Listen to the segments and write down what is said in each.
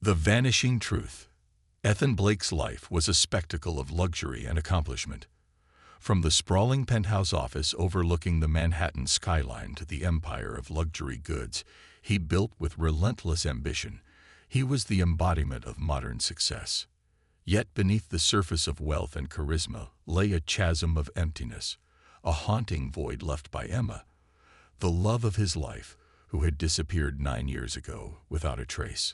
The vanishing truth. Ethan Blake's life was a spectacle of luxury and accomplishment. From the sprawling penthouse office overlooking the Manhattan skyline to the empire of luxury goods he built with relentless ambition, he was the embodiment of modern success. Yet beneath the surface of wealth and charisma lay a chasm of emptiness, a haunting void left by Emma, the love of his life, who had disappeared 9 years ago without a trace.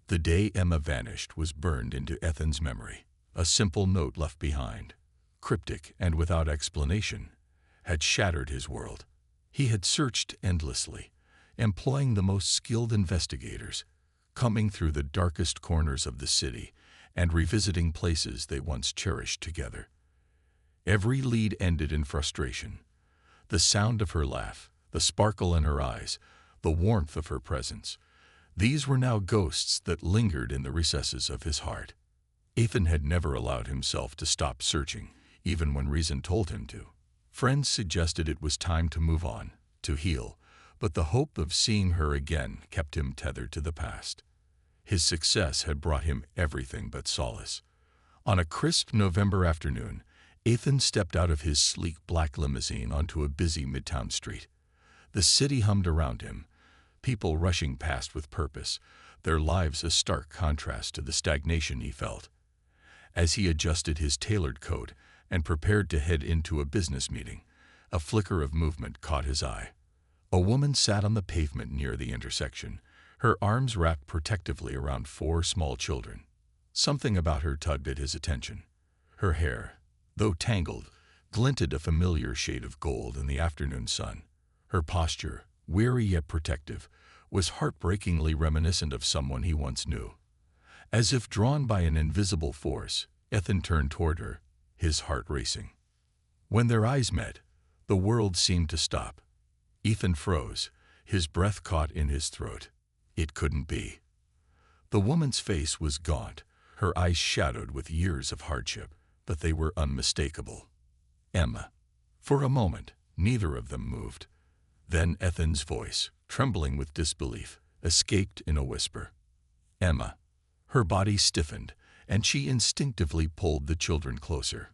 The day Emma vanished was burned into Ethan's memory. A simple note left behind, cryptic and without explanation, had shattered his world. He had searched endlessly, employing the most skilled investigators, combing through the darkest corners of the city and revisiting places they once cherished together. Every lead ended in frustration. The sound of her laugh, the sparkle in her eyes, the warmth of her presence, these were now ghosts that lingered in the recesses of his heart. Ethan had never allowed himself to stop searching, even when reason told him to. Friends suggested it was time to move on, to heal, but the hope of seeing her again kept him tethered to the past. His success had brought him everything but solace. On a crisp November afternoon, Ethan stepped out of his sleek black limousine onto a busy midtown street. The city hummed around him, people rushing past with purpose, their lives a stark contrast to the stagnation he felt. As he adjusted his tailored coat and prepared to head into a business meeting, a flicker of movement caught his eye. A woman sat on the pavement near the intersection, her arms wrapped protectively around 4 small children. Something about her tugged at his attention. Her hair, though tangled, glinted a familiar shade of gold in the afternoon sun. Her posture, weary yet protective, was heartbreakingly reminiscent of someone he once knew. As if drawn by an invisible force, Ethan turned toward her, his heart racing. When their eyes met, the world seemed to stop. Ethan froze, his breath caught in his throat. It couldn't be. The woman's face was gaunt, her eyes shadowed with years of hardship, but they were unmistakable. Emma. For a moment, neither of them moved. Then Ethan's voice, trembling with disbelief, escaped in a whisper. Emma. Her body stiffened, and she instinctively pulled the children closer.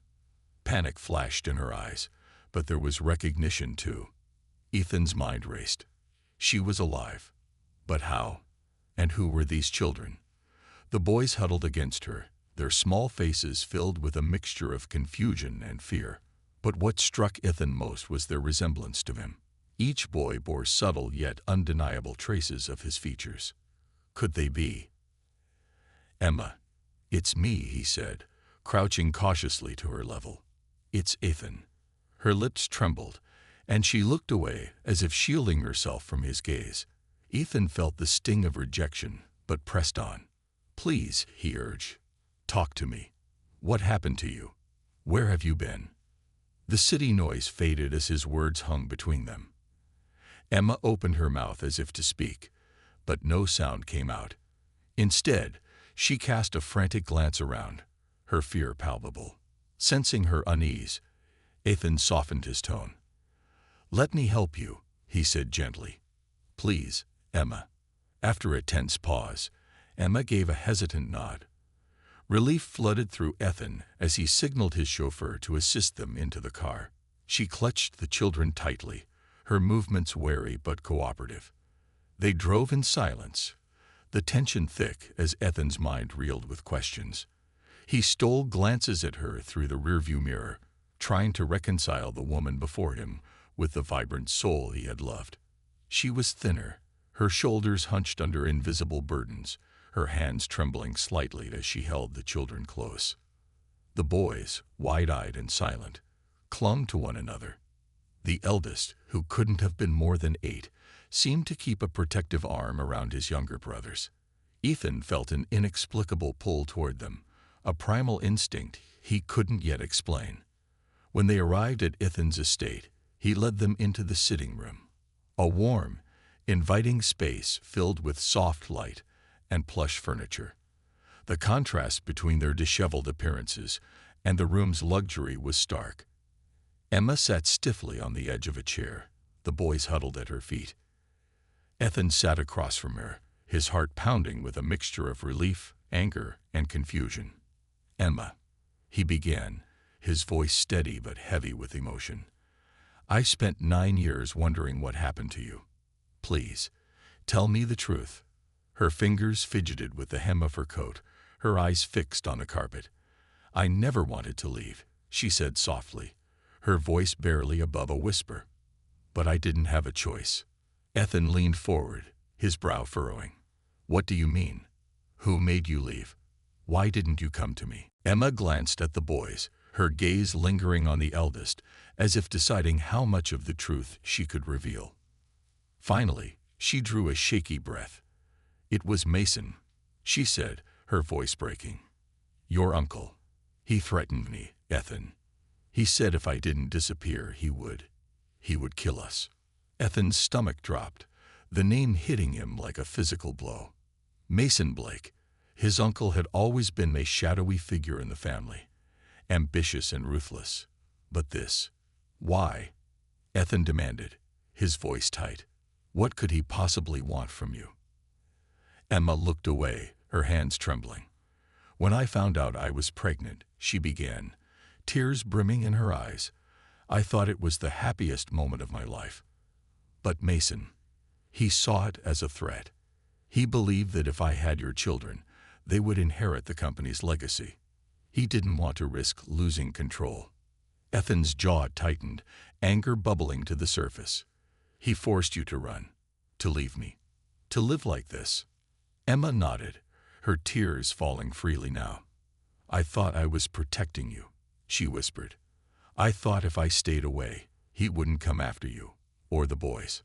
Panic flashed in her eyes, but there was recognition too. Ethan's mind raced. She was alive. But how? And who were these children? The boys huddled against her, their small faces filled with a mixture of confusion and fear. But what struck Ethan most was their resemblance to him. Each boy bore subtle yet undeniable traces of his features. Could they be? Emma. It's me, he said, crouching cautiously to her level. It's Ethan. Her lips trembled, and she looked away as if shielding herself from his gaze. Ethan felt the sting of rejection, but pressed on. Please, he urged. Talk to me. What happened to you? Where have you been? The city noise faded as his words hung between them. Emma opened her mouth as if to speak, but no sound came out. Instead, she cast a frantic glance around, her fear palpable. Sensing her unease, Ethan softened his tone. Let me help you, he said gently. Please, Emma. After a tense pause, Emma gave a hesitant nod. Relief flooded through Ethan as he signaled his chauffeur to assist them into the car. She clutched the children tightly, her movements wary but cooperative. They drove in silence, the tension thick as Ethan's mind reeled with questions. He stole glances at her through the rearview mirror, trying to reconcile the woman before him with the vibrant soul he had loved. She was thinner, her shoulders hunched under invisible burdens, her hands trembling slightly as she held the children close. The boys, wide-eyed and silent, clung to one another. The eldest, who couldn't have been more than 8, seemed to keep a protective arm around his younger brothers. Ethan felt an inexplicable pull toward them, a primal instinct he couldn't yet explain. When they arrived at Ethan's estate, he led them into the sitting room, a warm, inviting space filled with soft light and plush furniture. The contrast between their disheveled appearances and the room's luxury was stark. Emma sat stiffly on the edge of a chair, the boys huddled at her feet. Ethan sat across from her, his heart pounding with a mixture of relief, anger, and confusion. "Emma," he began, his voice steady but heavy with emotion. "I spent 9 years wondering what happened to you. Please, tell me the truth." Her fingers fidgeted with the hem of her coat, her eyes fixed on the carpet. "I never wanted to leave," she said softly, her voice barely above a whisper. "But I didn't have a choice." Ethan leaned forward, his brow furrowing. "What do you mean? Who made you leave? Why didn't you come to me?" Emma glanced at the boys, her gaze lingering on the eldest, as if deciding how much of the truth she could reveal. Finally, she drew a shaky breath. "It was Mason," she said, her voice breaking. "Your uncle. He threatened me, Ethan. He said if I didn't disappear, he would kill us." Ethan's stomach dropped, the name hitting him like a physical blow. Mason Blake. His uncle had always been a shadowy figure in the family, ambitious and ruthless. But this, why? Ethan demanded, his voice tight. "What could he possibly want from you?" Emma looked away, her hands trembling. "When I found out I was pregnant," she began, tears brimming in her eyes, "I thought it was the happiest moment of my life. But Mason, he saw it as a threat. He believed that if I had your children, they would inherit the company's legacy. He didn't want to risk losing control." Ethan's jaw tightened, anger bubbling to the surface. "He forced you to run, to leave me, to live like this." Emma nodded, her tears falling freely now. "I thought I was protecting you," she whispered. "I thought if I stayed away, he wouldn't come after you, or the boys."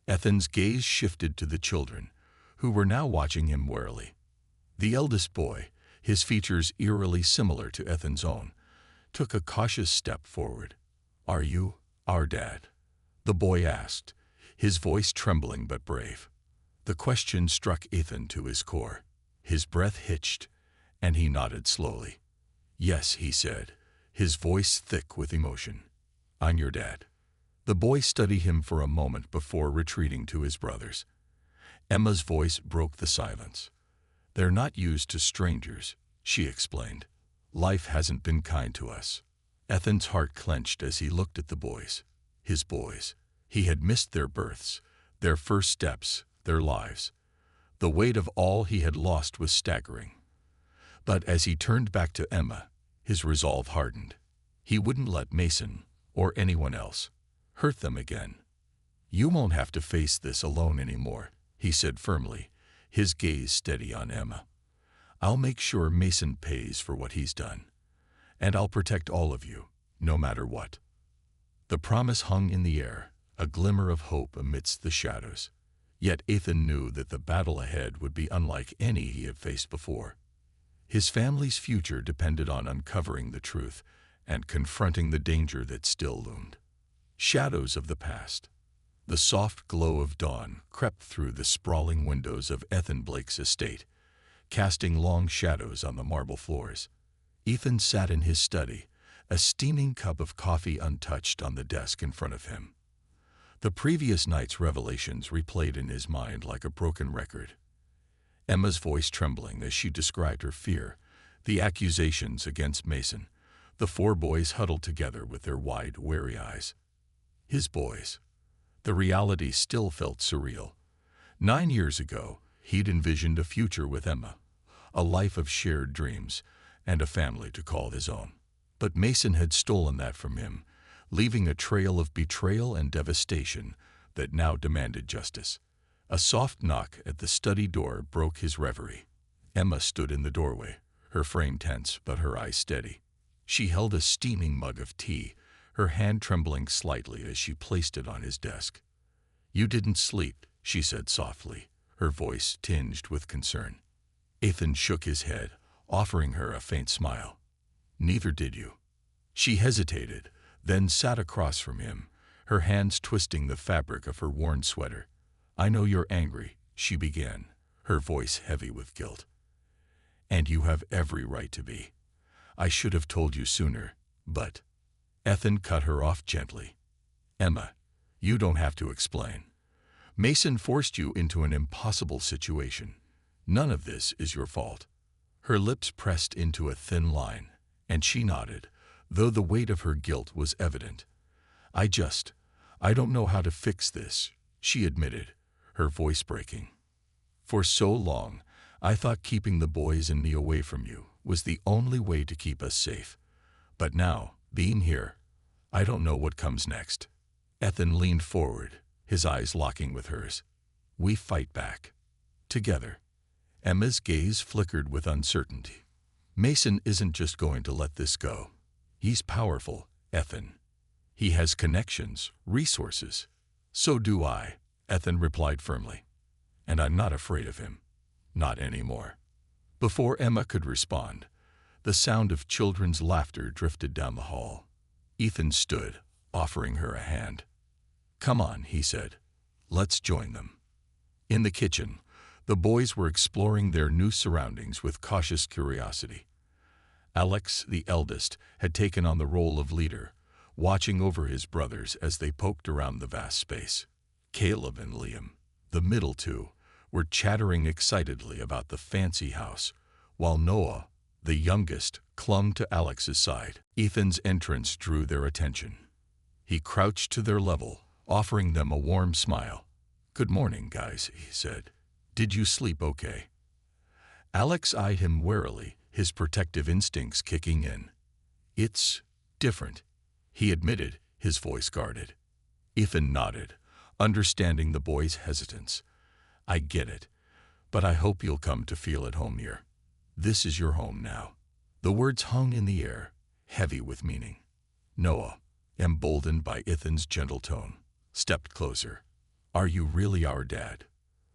Ethan's gaze shifted to the children, who were now watching him warily. The eldest boy, his features eerily similar to Ethan's own, took a cautious step forward. "Are you our dad?" the boy asked, his voice trembling but brave. The question struck Ethan to his core. His breath hitched, and he nodded slowly. "Yes," he said, his voice thick with emotion. "I'm your dad." The boy studied him for a moment before retreating to his brothers. Emma's voice broke the silence. "They're not used to strangers," she explained. "Life hasn't been kind to us." Ethan's heart clenched as he looked at the boys. His boys. He had missed their births, their first steps, their lives. The weight of all he had lost was staggering. But as he turned back to Emma, his resolve hardened. He wouldn't let Mason, or anyone else, hurt them again. "You won't have to face this alone anymore," he said firmly, his gaze steady on Emma. "I'll make sure Mason pays for what he's done. And I'll protect all of you, no matter what." The promise hung in the air, a glimmer of hope amidst the shadows. Yet Ethan knew that the battle ahead would be unlike any he had faced before. His family's future depended on uncovering the truth and confronting the danger that still loomed. Shadows of the past. The soft glow of dawn crept through the sprawling windows of Ethan Blake's estate, casting long shadows on the marble floors. Ethan sat in his study, a steaming cup of coffee untouched on the desk in front of him. The previous night's revelations replayed in his mind like a broken record. Emma's voice trembling as she described her fear, the accusations against Mason, the 4 boys huddled together with their wide, wary eyes. His boys. The reality still felt surreal. 9 years ago, he'd envisioned a future with Emma, a life of shared dreams, and a family to call his own. But Mason had stolen that from him, leaving a trail of betrayal and devastation that now demanded justice. A soft knock at the study door broke his reverie. Emma stood in the doorway, her frame tense but her eyes steady. She held a steaming mug of tea, her hand trembling slightly as she placed it on his desk. "You didn't sleep," she said softly, her voice tinged with concern. Ethan shook his head, offering her a faint smile. "Neither did you." She hesitated, then sat across from him, her hands twisting the fabric of her worn sweater. "I know you're angry," she began, her voice heavy with guilt. "And you have every right to be. I should have told you sooner, but—" Ethan cut her off gently. "Emma, you don't have to explain. Mason forced you into an impossible situation. None of this is your fault." Her lips pressed into a thin line, and she nodded, though the weight of her guilt was evident. I don't know how to fix this," she admitted, her voice breaking. "For so long, I thought keeping the boys and me away from you was the only way to keep us safe. But now, being here, I don't know what comes next." Ethan leaned forward, his eyes locking with hers. "We fight back. Together." Emma's gaze flickered with uncertainty. "Mason isn't just going to let this go. He's powerful, Ethan. He has connections, resources." "So do I," Ethan replied firmly. "And I'm not afraid of him. Not anymore." Before Emma could respond, the sound of children's laughter drifted down the hall. Ethan stood, offering her a hand. "Come on," he said. "Let's join them." In the kitchen, the boys were exploring their new surroundings with cautious curiosity. Alex, the eldest, had taken on the role of leader, watching over his brothers as they poked around the vast space. Caleb and Liam, the middle two, were chattering excitedly about the fancy house, while Noah, the youngest, clung to Alex's side. Ethan's entrance drew their attention. He crouched to their level, offering them a warm smile. "Good morning, guys," he said. "Did you sleep okay?" Alex eyed him warily, his protective instincts kicking in. "It's different," he admitted, his voice guarded. Ethan nodded, understanding the boy's hesitance. "I get it, but I hope you'll come to feel at home here. This is your home now." The words hung in the air, heavy with meaning. Noah, emboldened by Ethan's gentle tone, stepped closer. "Are you really our dad?"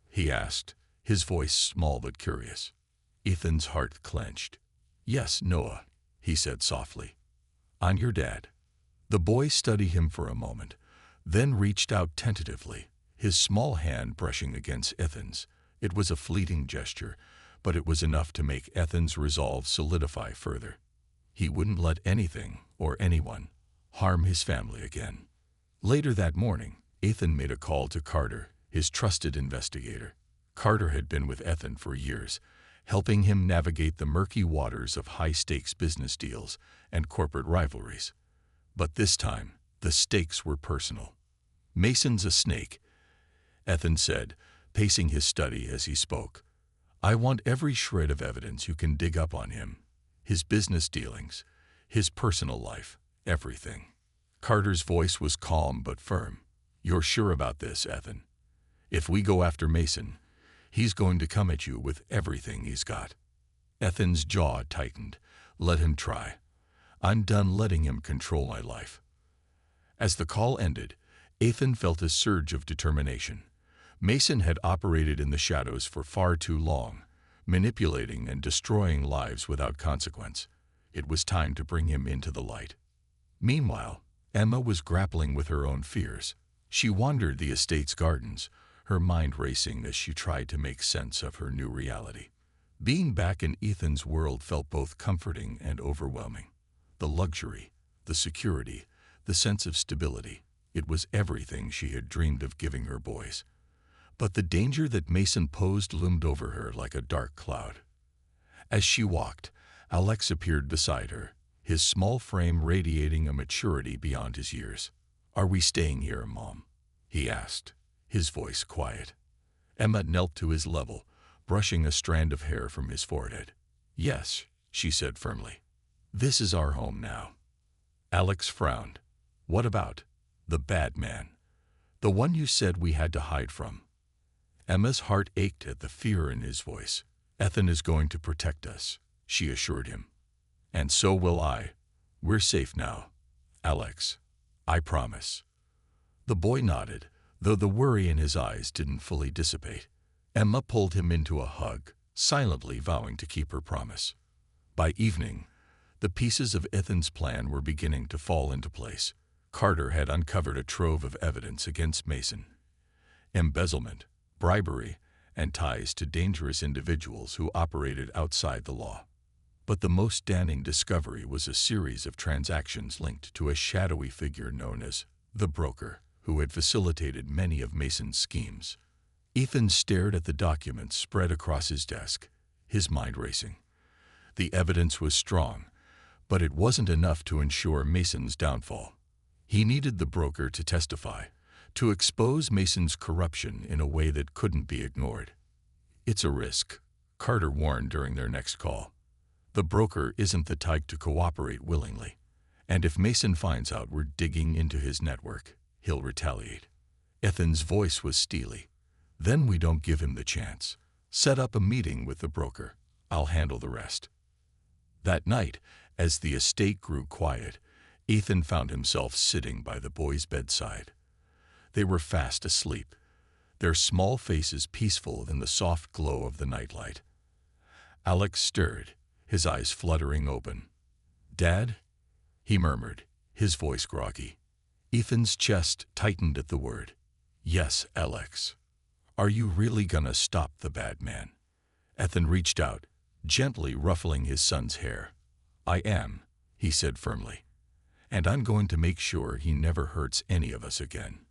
he asked, his voice small but curious. Ethan's heart clenched. "Yes, Noah," he said softly. "I'm your dad." The boy studied him for a moment, then reached out tentatively, his small hand brushing against Ethan's. It was a fleeting gesture, but it was enough to make Ethan's resolve solidify further. He wouldn't let anything, or anyone, harm his family again. Later that morning, Ethan made a call to Carter, his trusted investigator. Carter had been with Ethan for years, helping him navigate the murky waters of high-stakes business deals and corporate rivalries. But this time, the stakes were personal. "Mason's a snake," Ethan said, pacing his study as he spoke. "I want every shred of evidence you can dig up on him. His business dealings, his personal life, everything." Carter's voice was calm but firm. "You're sure about this, Ethan? If we go after Mason, he's going to come at you with everything he's got." Ethan's jaw tightened. "Let him try. I'm done letting him control my life." As the call ended, Ethan felt a surge of determination. Mason had operated in the shadows for far too long, manipulating and destroying lives without consequence. It was time to bring him into the light. Meanwhile, Emma was grappling with her own fears. She wandered the estate's gardens, her mind racing as she tried to make sense of her new reality. Being back in Ethan's world felt both comforting and overwhelming. The luxury, the security, the sense of stability, it was everything she had dreamed of giving her boys. But the danger that Mason posed loomed over her like a dark cloud. As she walked, Alex appeared beside her, his small frame radiating a maturity beyond his years. "Are we staying here, Mom?" he asked, his voice quiet. Emma knelt to his level, brushing a strand of hair from his forehead. "Yes," she said firmly. "This is our home now." Alex frowned. "What about the bad man? The one you said we had to hide from?" Emma's heart ached at the fear in his voice. "Ethan is going to protect us," she assured him. "And so will I. We're safe now, Alex. I promise." The boy nodded, though the worry in his eyes didn't fully dissipate. Emma pulled him into a hug, silently vowing to keep her promise. By evening, the pieces of Ethan's plan were beginning to fall into place. Carter had uncovered a trove of evidence against Mason: embezzlement, bribery, and ties to dangerous individuals who operated outside the law. But the most damning discovery was a series of transactions linked to a shadowy figure known as the broker, who had facilitated many of Mason's schemes. Ethan stared at the documents spread across his desk, his mind racing. The evidence was strong, but it wasn't enough to ensure Mason's downfall. He needed the broker to testify, to expose Mason's corruption in a way that couldn't be ignored. "It's a risk," Carter warned during their next call. "The broker isn't the type to cooperate willingly, and if Mason finds out we're digging into his network, he'll retaliate." Ethan's voice was steely. "Then we don't give him the chance. Set up a meeting with the broker. I'll handle the rest." That night, as the estate grew quiet, Ethan found himself sitting by the boys' bedside. They were fast asleep, their small faces peaceful in the soft glow of the nightlight. Alex stirred, his eyes fluttering open. "Dad?" he murmured, his voice groggy. Ethan's chest tightened at the word. "Yes, Alex. Are you really gonna stop the bad man?" Ethan reached out, gently ruffling his son's hair. "I am," he said firmly. "And I'm going to make sure he never hurts any of us again."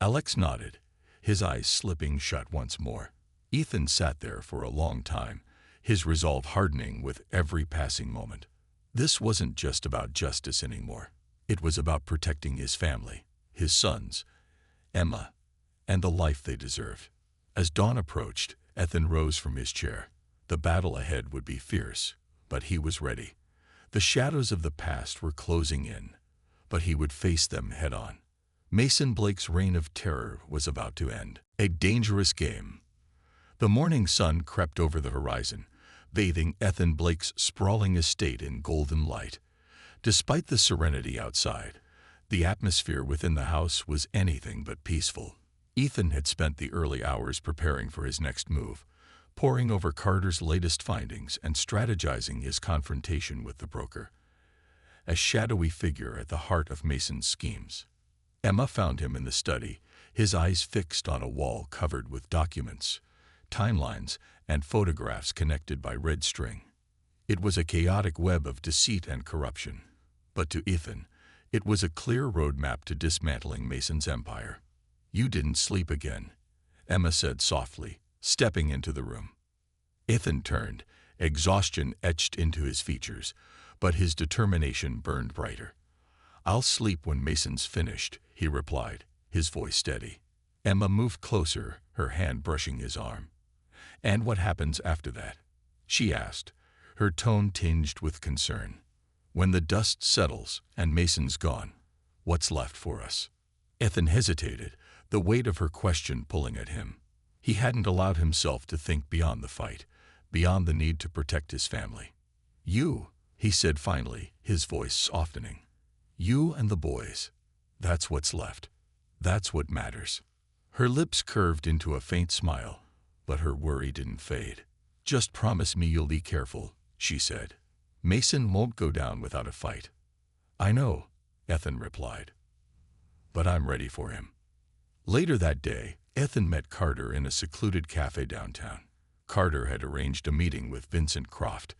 Alex nodded, his eyes slipping shut once more. Ethan sat there for a long time, his resolve hardening with every passing moment. This wasn't just about justice anymore. It was about protecting his family, his sons, Emma, and the life they deserved. As dawn approached, Ethan rose from his chair. The battle ahead would be fierce, but he was ready. The shadows of the past were closing in, but he would face them head-on. Mason Blake's reign of terror was about to end. A dangerous game. The morning sun crept over the horizon, bathing Ethan Blake's sprawling estate in golden light. Despite the serenity outside, the atmosphere within the house was anything but peaceful. Ethan had spent the early hours preparing for his next move, poring over Carter's latest findings and strategizing his confrontation with the broker. A shadowy figure at the heart of Mason's schemes. Emma found him in the study, his eyes fixed on a wall covered with documents, timelines, and photographs connected by red string. It was a chaotic web of deceit and corruption, but to Ethan, it was a clear roadmap to dismantling Mason's empire. "You didn't sleep again," Emma said softly, stepping into the room. Ethan turned, exhaustion etched into his features, but his determination burned brighter. "I'll sleep when Mason's finished," he replied, his voice steady. Emma moved closer, her hand brushing his arm. "And what happens after that?" she asked, her tone tinged with concern. "When the dust settles and Mason's gone, what's left for us?" Ethan hesitated, the weight of her question pulling at him. He hadn't allowed himself to think beyond the fight, beyond the need to protect his family. "You," he said finally, his voice softening. "You and the boys. That's what's left. That's what matters." Her lips curved into a faint smile, but her worry didn't fade. "Just promise me you'll be careful," she said. "Mason won't go down without a fight." "I know," Ethan replied. "But I'm ready for him." Later that day, Ethan met Carter in a secluded cafe downtown. Carter had arranged a meeting with Vincent Croft,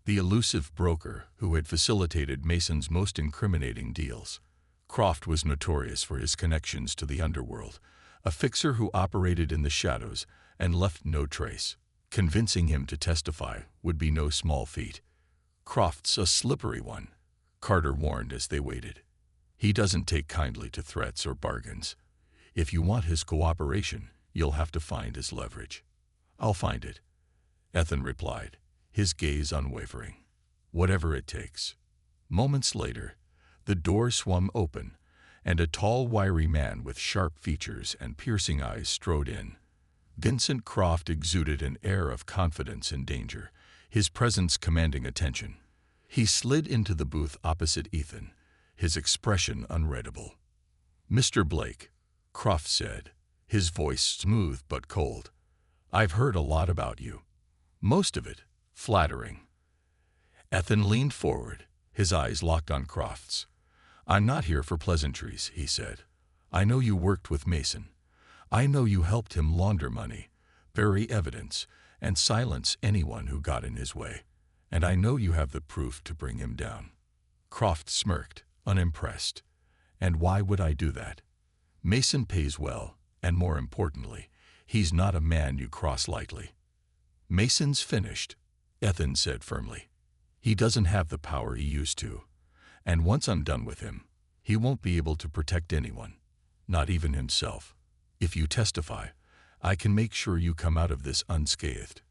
the elusive broker who had facilitated Mason's most incriminating deals. Croft was notorious for his connections to the underworld, a fixer who operated in the shadows and left no trace. Convincing him to testify would be no small feat. "Croft's a slippery one," Carter warned as they waited. "He doesn't take kindly to threats or bargains. If you want his cooperation, you'll have to find his leverage." "I'll find it," Ethan replied, his gaze unwavering. "Whatever it takes." Moments later, the door swung open, and a tall, wiry man with sharp features and piercing eyes strode in. Vincent Croft exuded an air of confidence and danger, his presence commanding attention. He slid into the booth opposite Ethan, his expression unreadable. "Mr. Blake," Croft said, his voice smooth but cold, "I've heard a lot about you. Most of it flattering." Ethan leaned forward, his eyes locked on Croft's. "I'm not here for pleasantries," he said. "I know you worked with Mason. I know you helped him launder money, bury evidence, and silence anyone who got in his way. And I know you have the proof to bring him down." Croft smirked, unimpressed. "And why would I do that?" Mason pays well, and more importantly, he's not a man you cross lightly. Mason's finished, Ethan said firmly. He doesn't have the power he used to, and once I'm done with him, he won't be able to protect anyone, not even himself. If you testify, I can make sure you come out of this unscathed.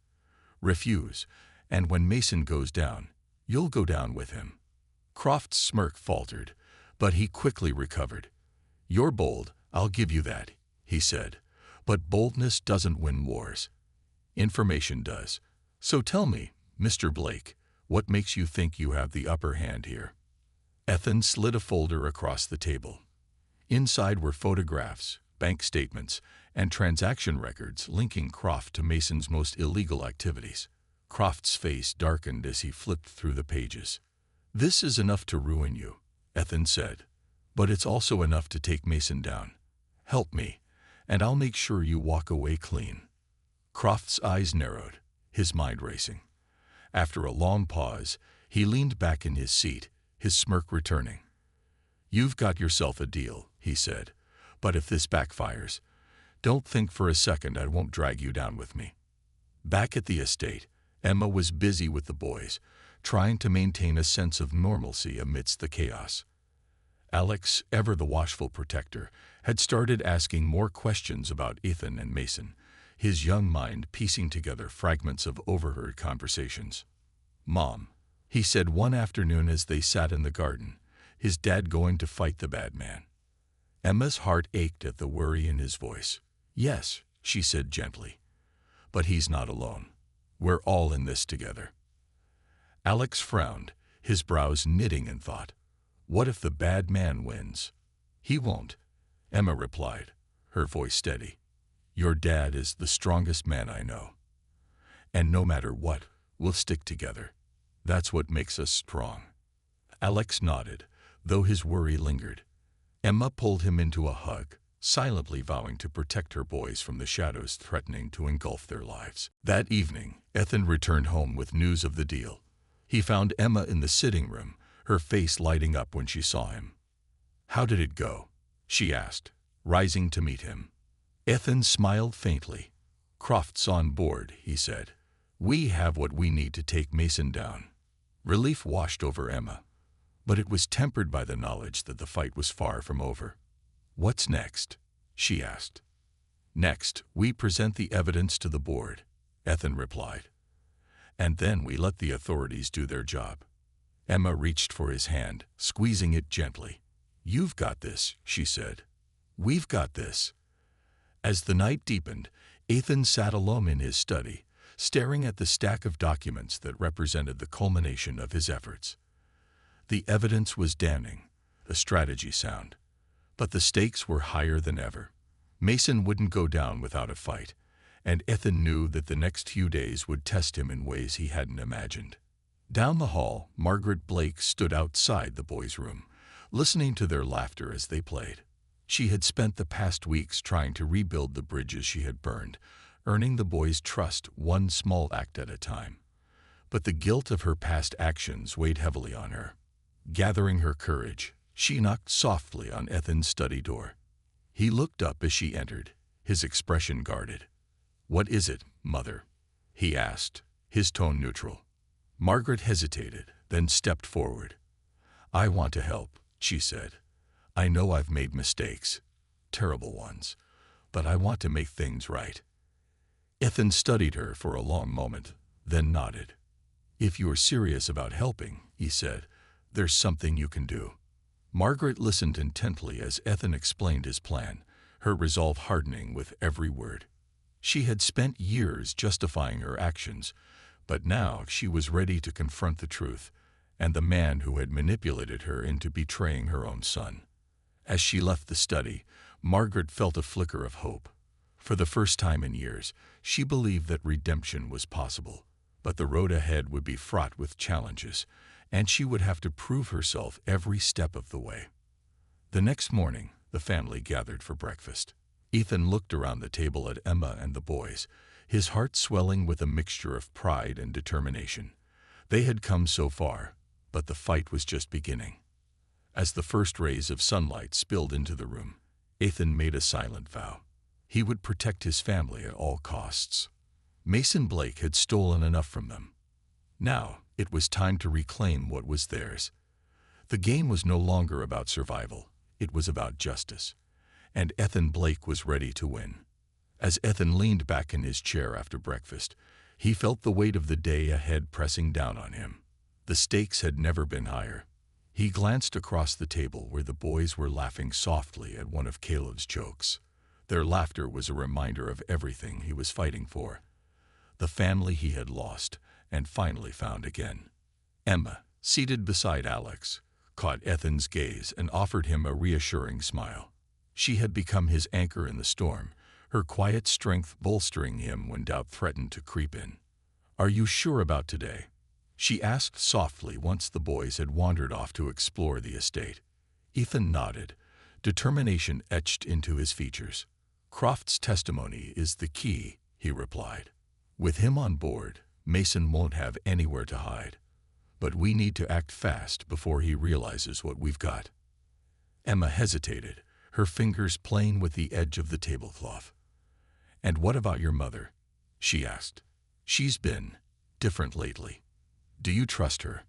Refuse, and when Mason goes down, you'll go down with him. Croft's smirk faltered, but he quickly recovered. You're bold, I'll give you that, he said, but boldness doesn't win wars. Information does. So tell me, Mr. Blake, what makes you think you have the upper hand here? Ethan slid a folder across the table. Inside were photographs, bank statements, and transaction records linking Croft to Mason's most illegal activities. Croft's face darkened as he flipped through the pages. This is enough to ruin you, Ethan said, but it's also enough to take Mason down. Help me, and I'll make sure you walk away clean. Croft's eyes narrowed, his mind racing. After a long pause, he leaned back in his seat, his smirk returning. You've got yourself a deal, he said, but if this backfires, don't think for a second I won't drag you down with me. Back at the estate, Emma was busy with the boys, trying to maintain a sense of normalcy amidst the chaos. Alex, ever the watchful protector, had started asking more questions about Ethan and Mason, his young mind piecing together fragments of overheard conversations. Mom, he said one afternoon as they sat in the garden, his dad going to fight the bad man. Emma's heart ached at the worry in his voice. Yes, she said gently, but he's not alone. We're all in this together. Alex frowned, his brows knitting in thought. What if the bad man wins? He won't, Emma replied, her voice steady. Your dad is the strongest man I know. And no matter what, we'll stick together. That's what makes us strong. Alex nodded, though his worry lingered. Emma pulled him into a hug, silently vowing to protect her boys from the shadows threatening to engulf their lives. That evening, Ethan returned home with news of the deal. He found Emma in the sitting room, her face lighting up when she saw him. How did it go? She asked, rising to meet him. Ethan smiled faintly. Croft's on board, he said. We have what we need to take Mason down. Relief washed over Emma, but it was tempered by the knowledge that the fight was far from over. What's next? She asked. Next, we present the evidence to the board, Ethan replied. And then we let the authorities do their job. Emma reached for his hand, squeezing it gently. You've got this, she said. We've got this. As the night deepened, Ethan sat alone in his study, staring at the stack of documents that represented the culmination of his efforts. The evidence was damning, the strategy sound, but the stakes were higher than ever. Mason wouldn't go down without a fight, and Ethan knew that the next few days would test him in ways he hadn't imagined. Down the hall, Margaret Blake stood outside the boys' room, listening to their laughter as they played. She had spent the past weeks trying to rebuild the bridges she had burned, earning the boys' trust one small act at a time. But the guilt of her past actions weighed heavily on her. Gathering her courage, she knocked softly on Ethan's study door. He looked up as she entered, his expression guarded. What is it, Mother? He asked, his tone neutral. Margaret hesitated, then stepped forward. I want to help, she said. I know I've made mistakes, terrible ones, but I want to make things right. Ethan studied her for a long moment, then nodded. If you're serious about helping, he said, there's something you can do. Margaret listened intently as Ethan explained his plan, her resolve hardening with every word. She had spent years justifying her actions, but now she was ready to confront the truth and the man who had manipulated her into betraying her own son. As she left the study, Margaret felt a flicker of hope. For the first time in years, she believed that redemption was possible, but the road ahead would be fraught with challenges, and she would have to prove herself every step of the way. The next morning, the family gathered for breakfast. Ethan looked around the table at Emma and the boys, his heart swelling with a mixture of pride and determination. They had come so far, but the fight was just beginning. As the first rays of sunlight spilled into the room, Ethan made a silent vow. He would protect his family at all costs. Mason Blake had stolen enough from them. Now, it was time to reclaim what was theirs. The game was no longer about survival. It was about justice. And Ethan Blake was ready to win. As Ethan leaned back in his chair after breakfast, he felt the weight of the day ahead pressing down on him. The stakes had never been higher. He glanced across the table where the boys were laughing softly at one of Caleb's jokes. Their laughter was a reminder of everything he was fighting for. The family he had lost and finally found again. Emma, seated beside Alex, caught Ethan's gaze and offered him a reassuring smile. She had become his anchor in the storm, her quiet strength bolstering him when doubt threatened to creep in. "Are you sure about today?" she asked softly once the boys had wandered off to explore the estate. Ethan nodded, determination etched into his features. "Croft's testimony is the key," he replied. "With him on board, Mason won't have anywhere to hide. But we need to act fast before he realizes what we've got." Emma hesitated, her fingers playing with the edge of the tablecloth. "And what about your mother?" she asked. "She's been different lately. Do you trust her?"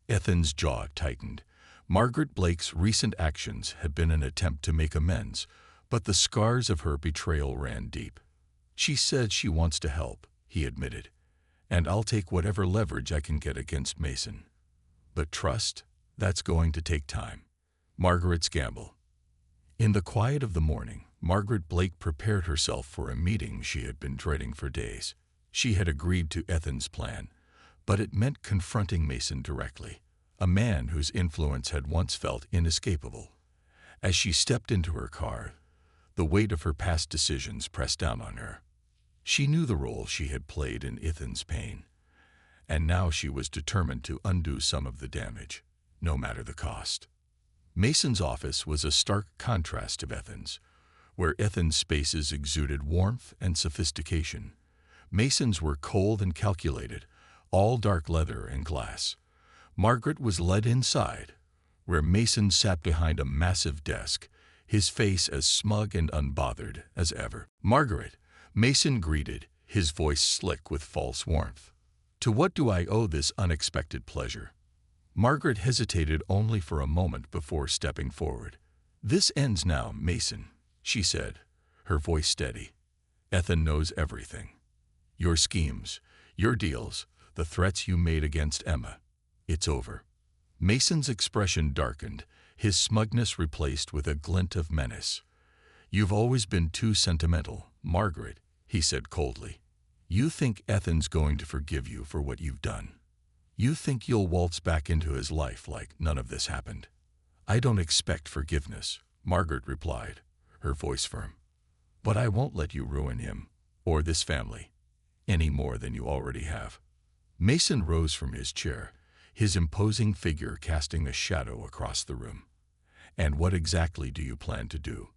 Ethan's jaw tightened. Margaret Blake's recent actions had been an attempt to make amends, but the scars of her betrayal ran deep. "She said she wants to help," he admitted, "and I'll take whatever leverage I can get against Mason. But trust, that's going to take time." Margaret's gamble. In the quiet of the morning, Margaret Blake prepared herself for a meeting she had been dreading for days. She had agreed to Ethan's plan, but it meant confronting Mason directly, a man whose influence had once felt inescapable. As she stepped into her car, the weight of her past decisions pressed down on her. She knew the role she had played in Ethan's pain, and now she was determined to undo some of the damage, no matter the cost. Mason's office was a stark contrast to Ethan's, where Ethan's spaces exuded warmth and sophistication. Mason's were cold and calculated, all dark leather and glass. Margaret was led inside, where Mason sat behind a massive desk, his face as smug and unbothered as ever. "Margaret," Mason greeted, his voice slick with false warmth. "To what do I owe this unexpected pleasure?" Margaret hesitated only for a moment before stepping forward. "This ends now, Mason," she said, her voice steady. "Ethan knows everything. Your schemes, your deals, the threats you made against Emma. It's over." Mason's expression darkened, his smugness replaced with a glint of menace. "You've always been too sentimental, Margaret," he said coldly. "You think Ethan's going to forgive you for what you've done. You think you'll waltz back into his life like none of this happened." "I don't expect forgiveness," Margaret replied, her voice firm. "But I won't let you ruin him, or this family, any more than you already have." Mason rose from his chair, his imposing figure casting a shadow across the room. "And what exactly do you plan to do?"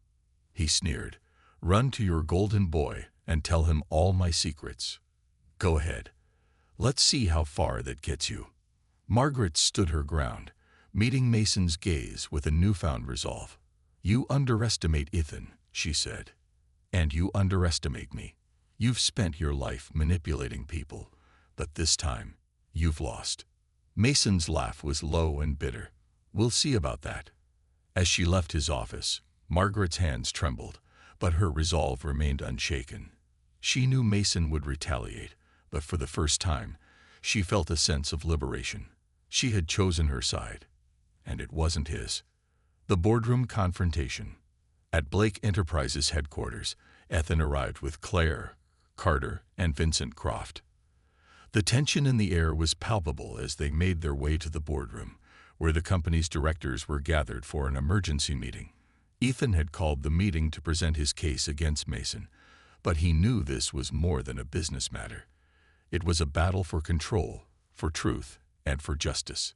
he sneered. "Run to your golden boy and tell him all my secrets. Go ahead. Let's see how far that gets you." Margaret stood her ground, meeting Mason's gaze with a newfound resolve. "You underestimate Ethan," she said, "and you underestimate me. You've spent your life manipulating people, but this time, you've lost." Mason's laugh was low and bitter. "We'll see about that." As she left his office, Margaret's hands trembled, but her resolve remained unshaken. She knew Mason would retaliate, but for the first time, she felt a sense of liberation. She had chosen her side, and it wasn't his. The boardroom confrontation. At Blake Enterprises headquarters, Ethan arrived with Claire, Carter, and Vincent Croft. The tension in the air was palpable as they made their way to the boardroom, where the company's directors were gathered for an emergency meeting. Ethan had called the meeting to present his case against Mason, but he knew this was more than a business matter. It was a battle for control, for truth, and for justice.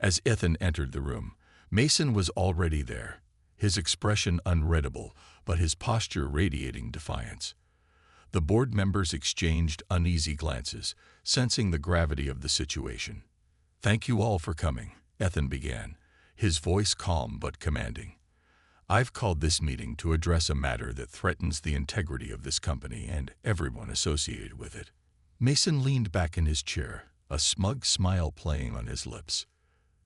As Ethan entered the room, Mason was already there, his expression unreadable, but his posture radiating defiance. The board members exchanged uneasy glances, sensing the gravity of the situation. "Thank you all for coming," Ethan began, his voice calm but commanding. I've called this meeting to address a matter that threatens the integrity of this company and everyone associated with it. Mason leaned back in his chair, a smug smile playing on his lips.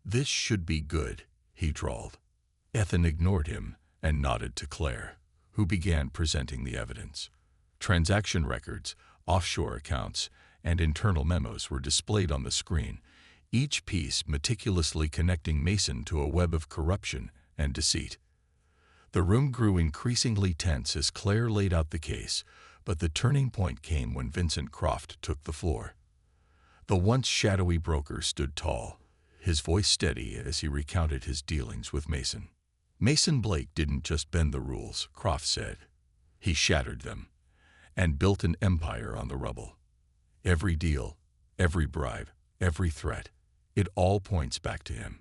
This should be good, he drawled. Ethan ignored him and nodded to Claire, who began presenting the evidence. Transaction records, offshore accounts, and internal memos were displayed on the screen, each piece meticulously connecting Mason to a web of corruption and deceit. The room grew increasingly tense as Claire laid out the case, but the turning point came when Vincent Croft took the floor. The once shadowy broker stood tall, his voice steady as he recounted his dealings with Mason. Mason Blake didn't just bend the rules, Croft said. He shattered them and built an empire on the rubble. Every deal, every bribe, every threat, it all points back to him.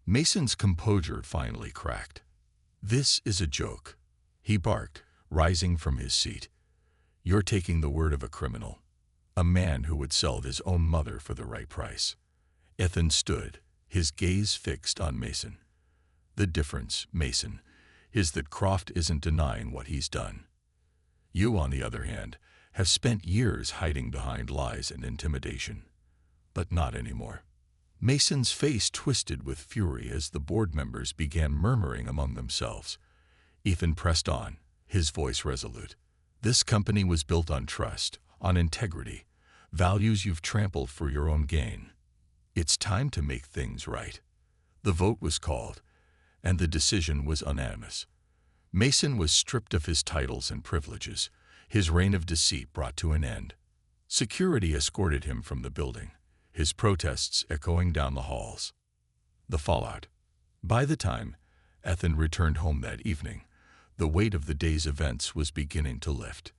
Mason's composure finally cracked. This is a joke, he barked, rising from his seat. You're taking the word of a criminal, a man who would sell his own mother for the right price. Ethan stood, his gaze fixed on Mason. The difference, Mason, is that Croft isn't denying what he's done. You, on the other hand, have spent years hiding behind lies and intimidation. But not anymore. Mason's face twisted with fury as the board members began murmuring among themselves. Ethan pressed on, his voice resolute. This company was built on trust, on integrity, values you've trampled for your own gain. It's time to make things right. The vote was called, and the decision was unanimous. Mason was stripped of his titles and privileges, his reign of deceit brought to an end. Security escorted him from the building, his protests echoing down the halls. The fallout. By the time Ethan returned home that evening, the weight of the day's events was beginning to lift.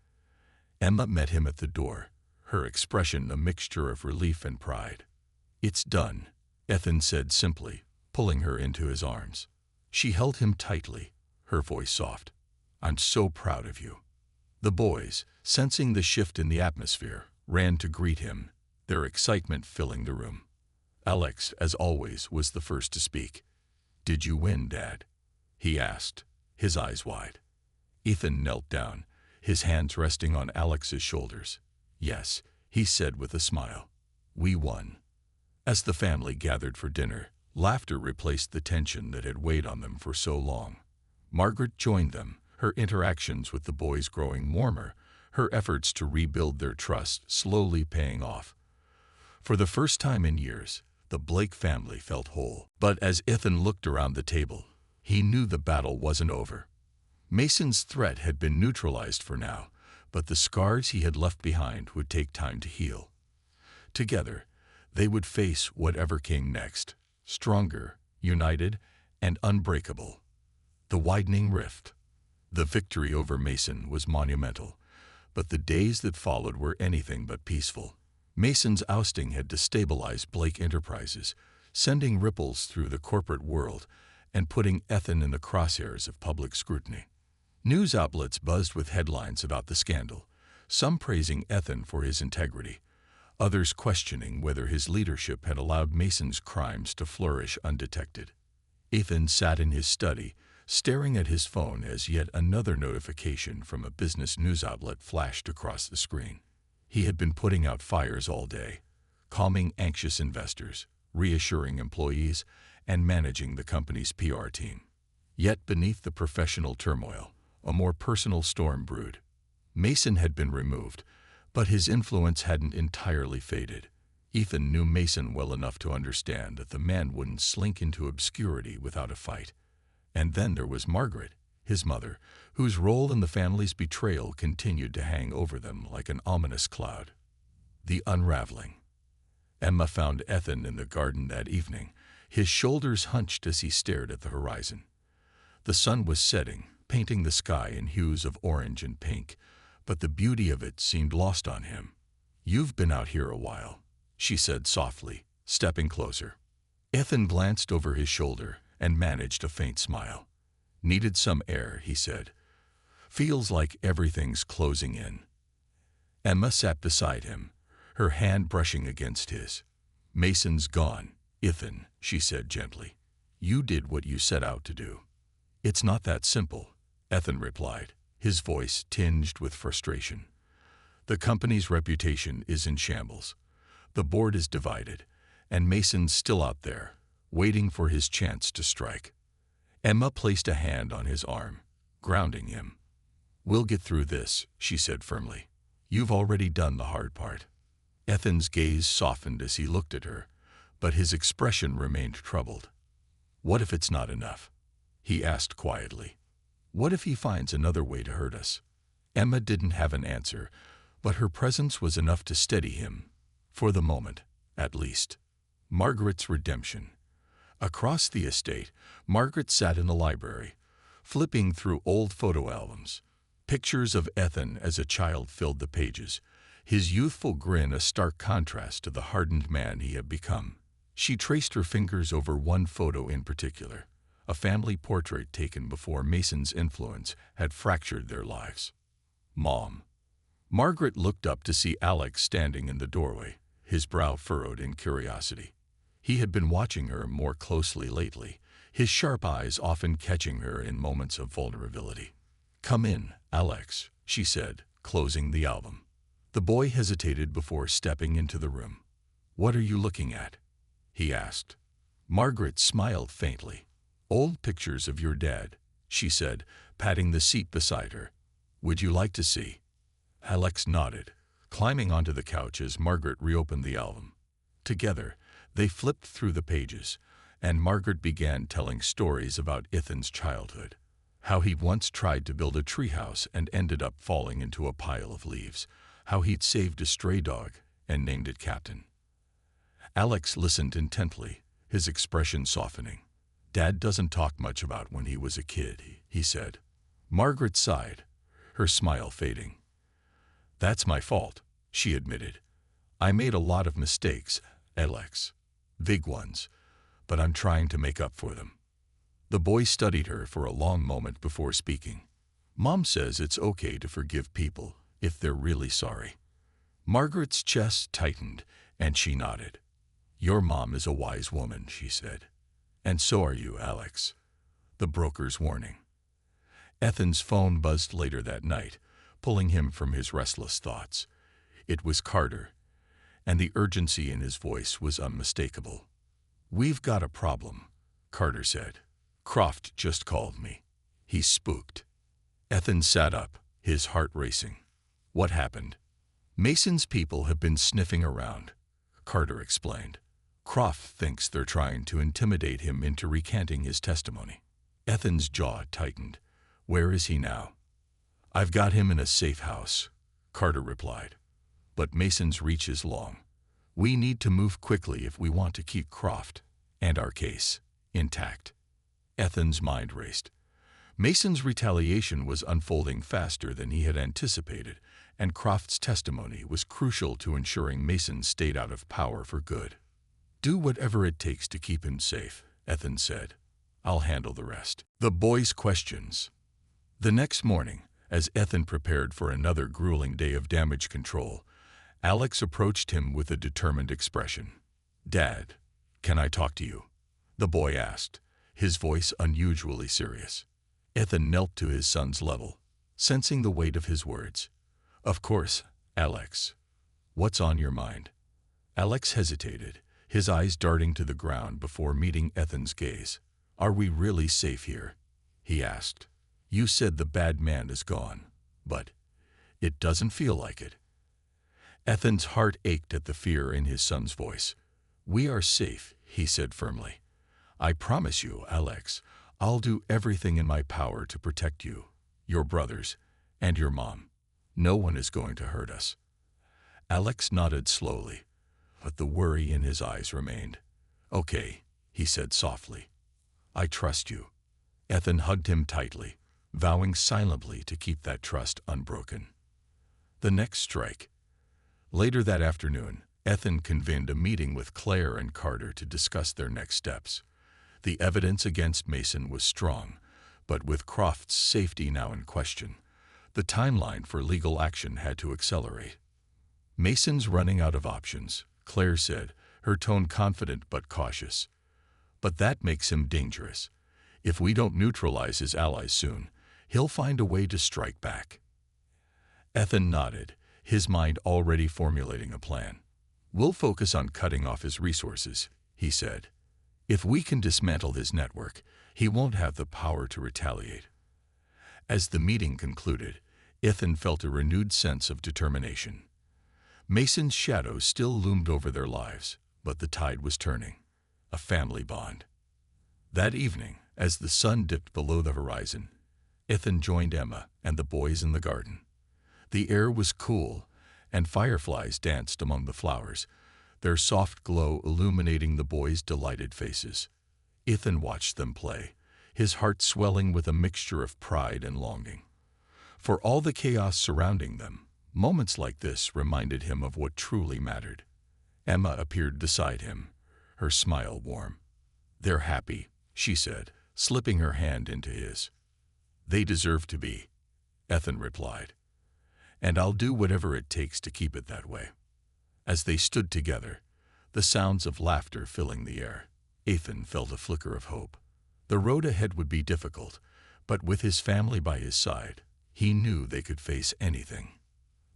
Emma met him at the door, her expression a mixture of relief and pride. It's done, Ethan said simply, pulling her into his arms. She held him tightly, her voice soft. I'm so proud of you. The boys, sensing the shift in the atmosphere, ran to greet him, their excitement filling the room. Alex, as always, was the first to speak. Did you win, Dad? He asked, his eyes wide. Ethan knelt down, his hands resting on Alex's shoulders. Yes, he said with a smile. We won. As the family gathered for dinner, laughter replaced the tension that had weighed on them for so long. Margaret joined them, her interactions with the boys growing warmer, her efforts to rebuild their trust slowly paying off. For the first time in years, the Blake family felt whole. But as Ethan looked around the table, he knew the battle wasn't over. Mason's threat had been neutralized for now, but the scars he had left behind would take time to heal. Together, they would face whatever came next, stronger, united, and unbreakable. The widening rift. The victory over Mason was monumental, but the days that followed were anything but peaceful. Mason's ousting had destabilized Blake Enterprises, sending ripples through the corporate world and putting Ethan in the crosshairs of public scrutiny. News outlets buzzed with headlines about the scandal, some praising Ethan for his integrity, others questioning whether his leadership had allowed Mason's crimes to flourish undetected. Ethan sat in his study, staring at his phone as yet another notification from a business news outlet flashed across the screen. He had been putting out fires all day, calming anxious investors, reassuring employees, and managing the company's PR team. Yet beneath the professional turmoil, a more personal storm brewed. Mason had been removed, but his influence hadn't entirely faded. Ethan knew Mason well enough to understand that the man wouldn't slink into obscurity without a fight. And then there was Margaret, his mother, whose role in the family's betrayal continued to hang over them like an ominous cloud. The unraveling. Emma found Ethan in the garden that evening, his shoulders hunched as he stared at the horizon. The sun was setting, painting the sky in hues of orange and pink, but the beauty of it seemed lost on him. You've been out here a while, she said softly, stepping closer. Ethan glanced over his shoulder and managed a faint smile. Needed some air, he said. Feels like everything's closing in. Emma sat beside him, her hand brushing against his. Mason's gone, Ethan, she said gently. You did what you set out to do. "It's not that simple," Ethan replied, his voice tinged with frustration. "The company's reputation is in shambles. The board is divided, and Mason's still out there, waiting for his chance to strike." Emma placed a hand on his arm, grounding him. "We'll get through this," she said firmly. "You've already done the hard part." Ethan's gaze softened as he looked at her, but his expression remained troubled. "What if it's not enough?" he asked quietly. "What if he finds another way to hurt us?" Emma didn't have an answer, but her presence was enough to steady him, for the moment, at least. Margaret's redemption. Across the estate, Margaret sat in the library, flipping through old photo albums. Pictures of Ethan as a child filled the pages, his youthful grin a stark contrast to the hardened man he had become. She traced her fingers over one photo in particular, a family portrait taken before Mason's influence had fractured their lives. "Mom." Margaret looked up to see Alex standing in the doorway, his brow furrowed in curiosity. He had been watching her more closely lately, his sharp eyes often catching her in moments of vulnerability. "Come in, Alex," she said, closing the album. The boy hesitated before stepping into the room. "What are you looking at?" he asked. Margaret smiled faintly. "Old pictures of your dad," she said, patting the seat beside her. "Would you like to see?" Alex nodded, climbing onto the couch as Margaret reopened the album. Together, they flipped through the pages, and Margaret began telling stories about Ethan's childhood. How he'd once tried to build a treehouse and ended up falling into a pile of leaves. How he'd saved a stray dog and named it Captain. Alex listened intently, his expression softening. "Dad doesn't talk much about when he was a kid," he said. Margaret sighed, her smile fading. "That's my fault," she admitted. "I made a lot of mistakes, Alex. Big ones, but I'm trying to make up for them." The boy studied her for a long moment before speaking. "Mom says it's okay to forgive people if they're really sorry." Margaret's chest tightened, and she nodded. "Your mom is a wise woman," she said. "And so are you, Alex." The broker's warning. Ethan's phone buzzed later that night, pulling him from his restless thoughts. It was Carter, and the urgency in his voice was unmistakable. "We've got a problem," Carter said. "Croft just called me." He spooked. Ethan sat up, his heart racing. "What happened?" "Mason's people have been sniffing around," Carter explained. "Croft thinks they're trying to intimidate him into recanting his testimony." Ethan's jaw tightened. "Where is he now?" "I've got him in a safe house," Carter replied. "But Mason's reach is long. We need to move quickly if we want to keep Croft and our case intact." Ethan's mind raced. Mason's retaliation was unfolding faster than he had anticipated, and Croft's testimony was crucial to ensuring Mason stayed out of power for good. "Do whatever it takes to keep him safe," Ethan said. "I'll handle the rest." The boy's questions. The next morning, as Ethan prepared for another grueling day of damage control, Alex approached him with a determined expression. "Dad, can I talk to you?" the boy asked, his voice unusually serious. Ethan knelt to his son's level, sensing the weight of his words. "Of course, Alex. What's on your mind?" Alex hesitated, his eyes darting to the ground before meeting Ethan's gaze. "Are we really safe here?" he asked. "You said the bad man is gone, but it doesn't feel like it." Ethan's heart ached at the fear in his son's voice. "We are safe," he said firmly. "I promise you, Alex, I'll do everything in my power to protect you, your brothers, and your mom. No one is going to hurt us." Alex nodded slowly, but the worry in his eyes remained. "Okay," he said softly. "I trust you." Ethan hugged him tightly, vowing silently to keep that trust unbroken. The next strike. Later that afternoon, Ethan convened a meeting with Claire and Carter to discuss their next steps. The evidence against Mason was strong, but with Croft's safety now in question, the timeline for legal action had to accelerate. "Mason's running out of options," Claire said, her tone confident but cautious. "But that makes him dangerous. If we don't neutralize his allies soon, he'll find a way to strike back. Ethan nodded, his mind already formulating a plan. We'll focus on cutting off his resources, he said. If we can dismantle his network, he won't have the power to retaliate. As the meeting concluded, Ethan felt a renewed sense of determination. Mason's shadow still loomed over their lives, but the tide was turning. A family bond. That evening, as the sun dipped below the horizon, Ethan joined Emma and the boys in the garden. The air was cool, and fireflies danced among the flowers, their soft glow illuminating the boys' delighted faces. Ethan watched them play, his heart swelling with a mixture of pride and longing. For all the chaos surrounding them, moments like this reminded him of what truly mattered. Emma appeared beside him, her smile warm. "They're happy," she said, slipping her hand into his. "They deserve to be," Ethan replied. "And I'll do whatever it takes to keep it that way." As they stood together, the sounds of laughter filling the air, Ethan felt a flicker of hope. The road ahead would be difficult, but with his family by his side, he knew they could face anything.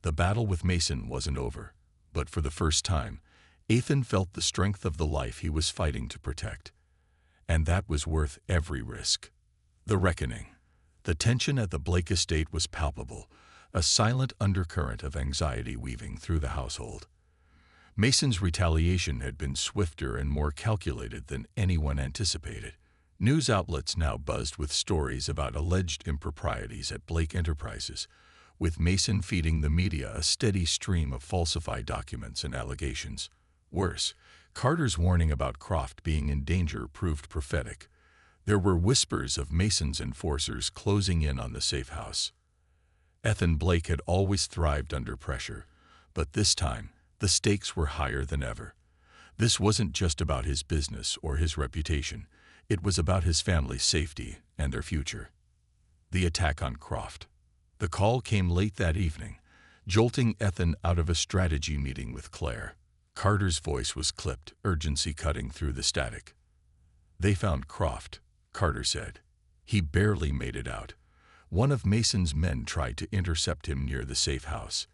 The battle with Mason wasn't over, but for the first time, Ethan felt the strength of the life he was fighting to protect. And that was worth every risk. The reckoning. The tension at the Blake estate was palpable, a silent undercurrent of anxiety weaving through the household. Mason's retaliation had been swifter and more calculated than anyone anticipated. News outlets now buzzed with stories about alleged improprieties at Blake Enterprises, with Mason feeding the media a steady stream of falsified documents and allegations. Worse, Carter's warning about Croft being in danger proved prophetic. There were whispers of Mason's enforcers closing in on the safe house. Ethan Blake had always thrived under pressure, but this time, the stakes were higher than ever. This wasn't just about his business or his reputation. It was about his family's safety and their future. The attack on Croft. The call came late that evening, jolting Ethan out of a strategy meeting with Claire. Carter's voice was clipped, urgency cutting through the static. "They found Croft," Carter said. "He barely made it out. One of Mason's men tried to intercept him near the safe house.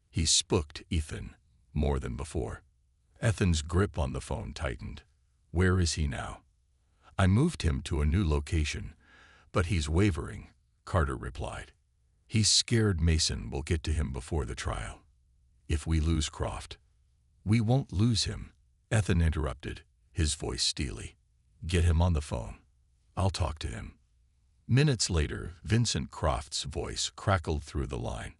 He spooked Ethan, more than before." Ethan's grip on the phone tightened. "Where is he now?" "I moved him to a new location, but he's wavering," Carter replied. "He's scared Mason will get to him before the trial. If we lose Croft—" "We won't lose him," Ethan interrupted, his voice steely. "Get him on the phone. I'll talk to him." Minutes later, Vincent Croft's voice crackled through the line.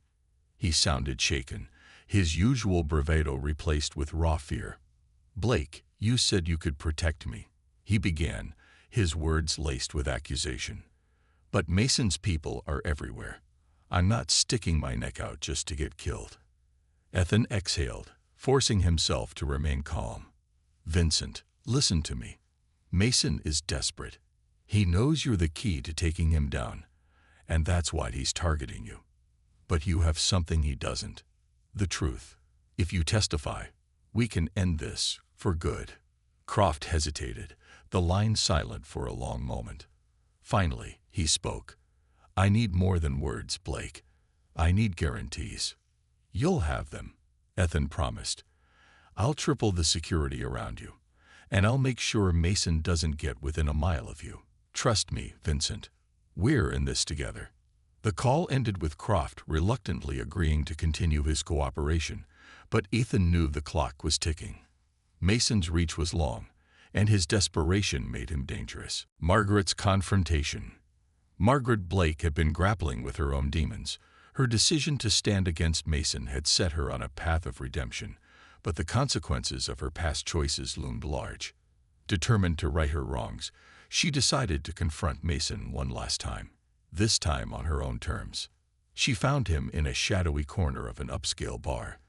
He sounded shaken, his usual bravado replaced with raw fear. "Blake, you said you could protect me," he began, his words laced with accusation. "But Mason's people are everywhere. I'm not sticking my neck out just to get killed." Ethan exhaled, forcing himself to remain calm. "Vincent, listen to me. Mason is desperate. He knows you're the key to taking him down, and that's why he's targeting you. But you have something he doesn't. The truth. If you testify, we can end this for good." Croft hesitated, the line silent for a long moment. Finally, he spoke. "I need more than words, Blake. I need guarantees." "You'll have them," Ethan promised. "I'll triple the security around you, and I'll make sure Mason doesn't get within a mile of you. Trust me, Vincent. We're in this together." The call ended with Croft reluctantly agreeing to continue his cooperation, but Ethan knew the clock was ticking. Mason's reach was long, and his desperation made him dangerous. Margaret's confrontation. Margaret Blake had been grappling with her own demons. Her decision to stand against Mason had set her on a path of redemption, but the consequences of her past choices loomed large. Determined to right her wrongs, she decided to confront Mason one last time, this time on her own terms. She found him in a shadowy corner of an upscale bar,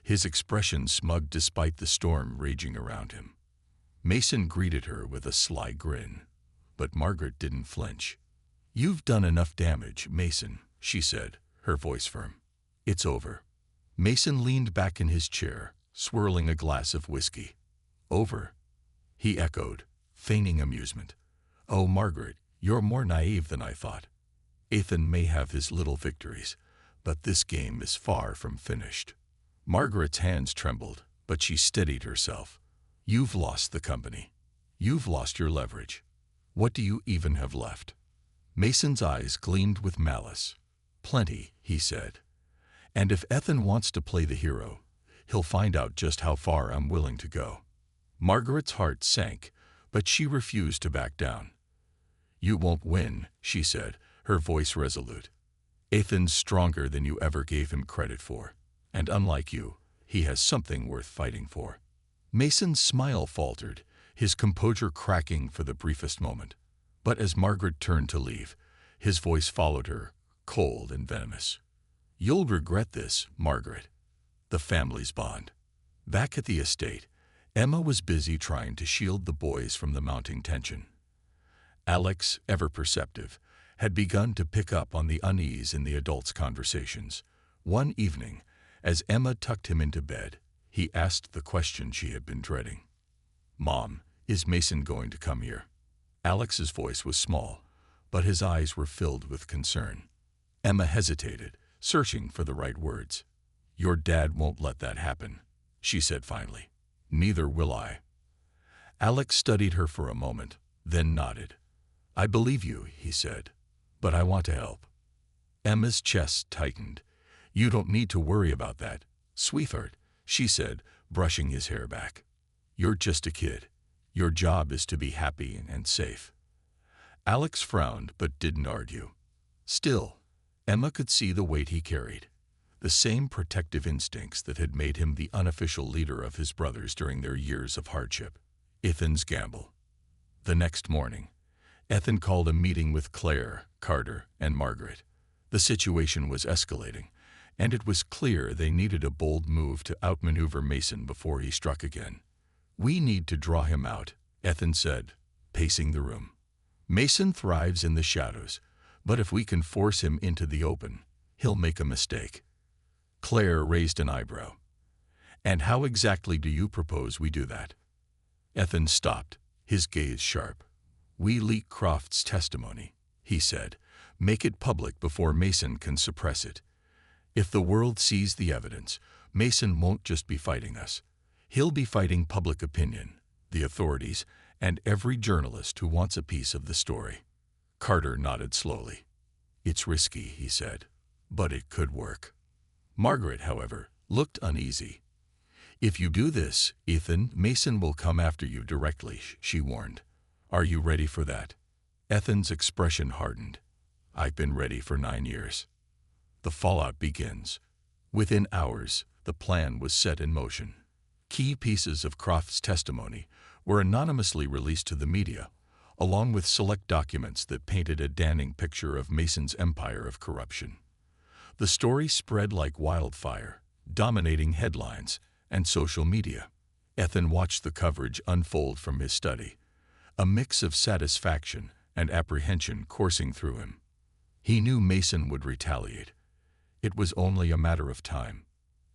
his expression smug despite the storm raging around him. Mason greeted her with a sly grin, but Margaret didn't flinch. "You've done enough damage, Mason," she said, her voice firm. "It's over." Mason leaned back in his chair, swirling a glass of whiskey. "Over?" he echoed, feigning amusement. "Oh, Margaret, You're more naive than I thought. Ethan may have his little victories, but this game is far from finished. Margaret's hands trembled, but she steadied herself. You've lost the company. You've lost your leverage. What do you even have left? Mason's eyes gleamed with malice. Plenty, he said. And if Ethan wants to play the hero, he'll find out just how far I'm willing to go. Margaret's heart sank, but she refused to back down. You won't win, she said, her voice resolute. Ethan's stronger than you ever gave him credit for, and unlike you, he has something worth fighting for. Mason's smile faltered, his composure cracking for the briefest moment. But as Margaret turned to leave, his voice followed her, cold and venomous. You'll regret this, Margaret. The family's bond. Back at the estate, Emma was busy trying to shield the boys from the mounting tension. Alex, ever perceptive, had begun to pick up on the unease in the adults' conversations. One evening, as Emma tucked him into bed, he asked the question she had been dreading. Mom, is Mason going to come here? Alex's voice was small, but his eyes were filled with concern. Emma hesitated, searching for the right words. Your dad won't let that happen, she said finally. Neither will I. Alex studied her for a moment, then nodded. I believe you, he said, but I want to help. Emma's chest tightened. You don't need to worry about that, sweetheart, she said, brushing his hair back. You're just a kid. Your job is to be happy and safe. Alex frowned but didn't argue. Still, Emma could see the weight he carried, the same protective instincts that had made him the unofficial leader of his brothers during their years of hardship. Ethan's gamble. The next morning, Ethan called a meeting with Claire, Carter, and Margaret. The situation was escalating, and it was clear they needed a bold move to outmaneuver Mason before he struck again. We need to draw him out, Ethan said, pacing the room. Mason thrives in the shadows, but if we can force him into the open, he'll make a mistake. Claire raised an eyebrow. And how exactly do you propose we do that? Ethan stopped, his gaze sharp. We leak Croft's testimony, he said. Make it public before Mason can suppress it. If the world sees the evidence, Mason won't just be fighting us. He'll be fighting public opinion, the authorities, and every journalist who wants a piece of the story. Carter nodded slowly. It's risky, he said, but it could work. Margaret, however, looked uneasy. If you do this, Ethan, Mason will come after you directly, she warned. Are you ready for that? Ethan's expression hardened. I've been ready for 9 years. The fallout begins. Within hours, the plan was set in motion. Key pieces of Croft's testimony were anonymously released to the media, along with select documents that painted a damning picture of Mason's empire of corruption. The story spread like wildfire, dominating headlines and social media. Ethan watched the coverage unfold from his study, a mix of satisfaction and apprehension coursing through him. He knew Mason would retaliate. It was only a matter of time.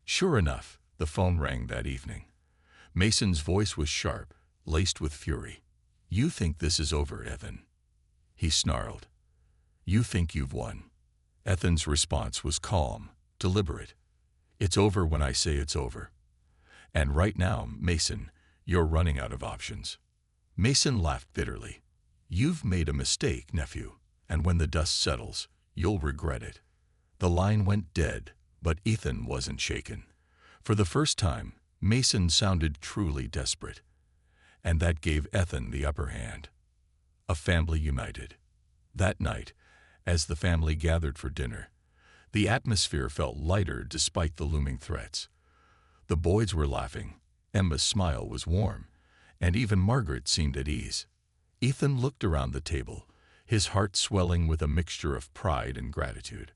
Sure enough, the phone rang that evening. Mason's voice was sharp, laced with fury. You think this is over, Ethan? He snarled. You think you've won. Ethan's response was calm, deliberate. It's over when I say it's over. And right now, Mason, you're running out of options. Mason laughed bitterly. You've made a mistake, nephew, and when the dust settles, you'll regret it. The line went dead, but Ethan wasn't shaken. For the first time, Mason sounded truly desperate. And that gave Ethan the upper hand. A family united. That night, as the family gathered for dinner, the atmosphere felt lighter despite the looming threats. The boys were laughing, Emma's smile was warm, and even Margaret seemed at ease. Ethan looked around the table, his heart swelling with a mixture of pride and gratitude.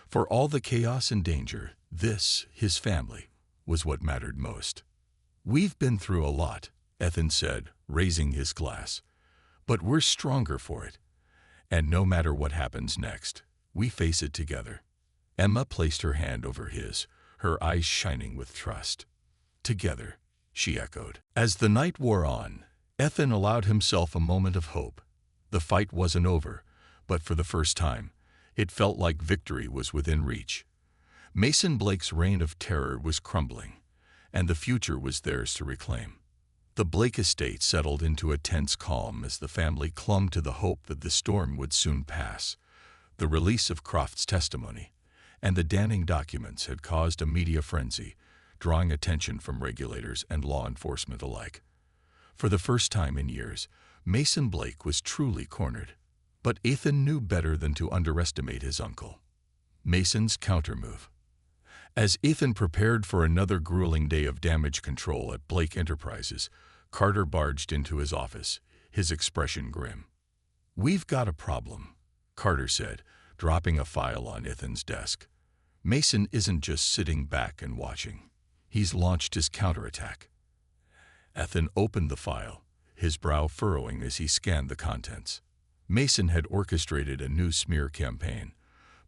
For all the chaos and danger, this, his family, was what mattered most. We've been through a lot, Ethan said, raising his glass, but we're stronger for it. And no matter what happens next, we face it together. Emma placed her hand over his, her eyes shining with trust. Together, she echoed. As the night wore on, Ethan allowed himself a moment of hope. The fight wasn't over, but for the first time, it felt like victory was within reach. Mason Blake's reign of terror was crumbling, and the future was theirs to reclaim. The Blake estate settled into a tense calm as the family clung to the hope that the storm would soon pass. The release of Croft's testimony and the damning documents had caused a media frenzy, drawing attention from regulators and law enforcement alike. For the first time in years, Mason Blake was truly cornered. But Ethan knew better than to underestimate his uncle. Mason's countermove. As Ethan prepared for another grueling day of damage control at Blake Enterprises, Carter barged into his office, his expression grim. "We've got a problem," Carter said, dropping a file on Ethan's desk. "Mason isn't just sitting back and watching. He's launched his counterattack." Ethan opened the file, his brow furrowing as he scanned the contents. Mason had orchestrated a new smear campaign,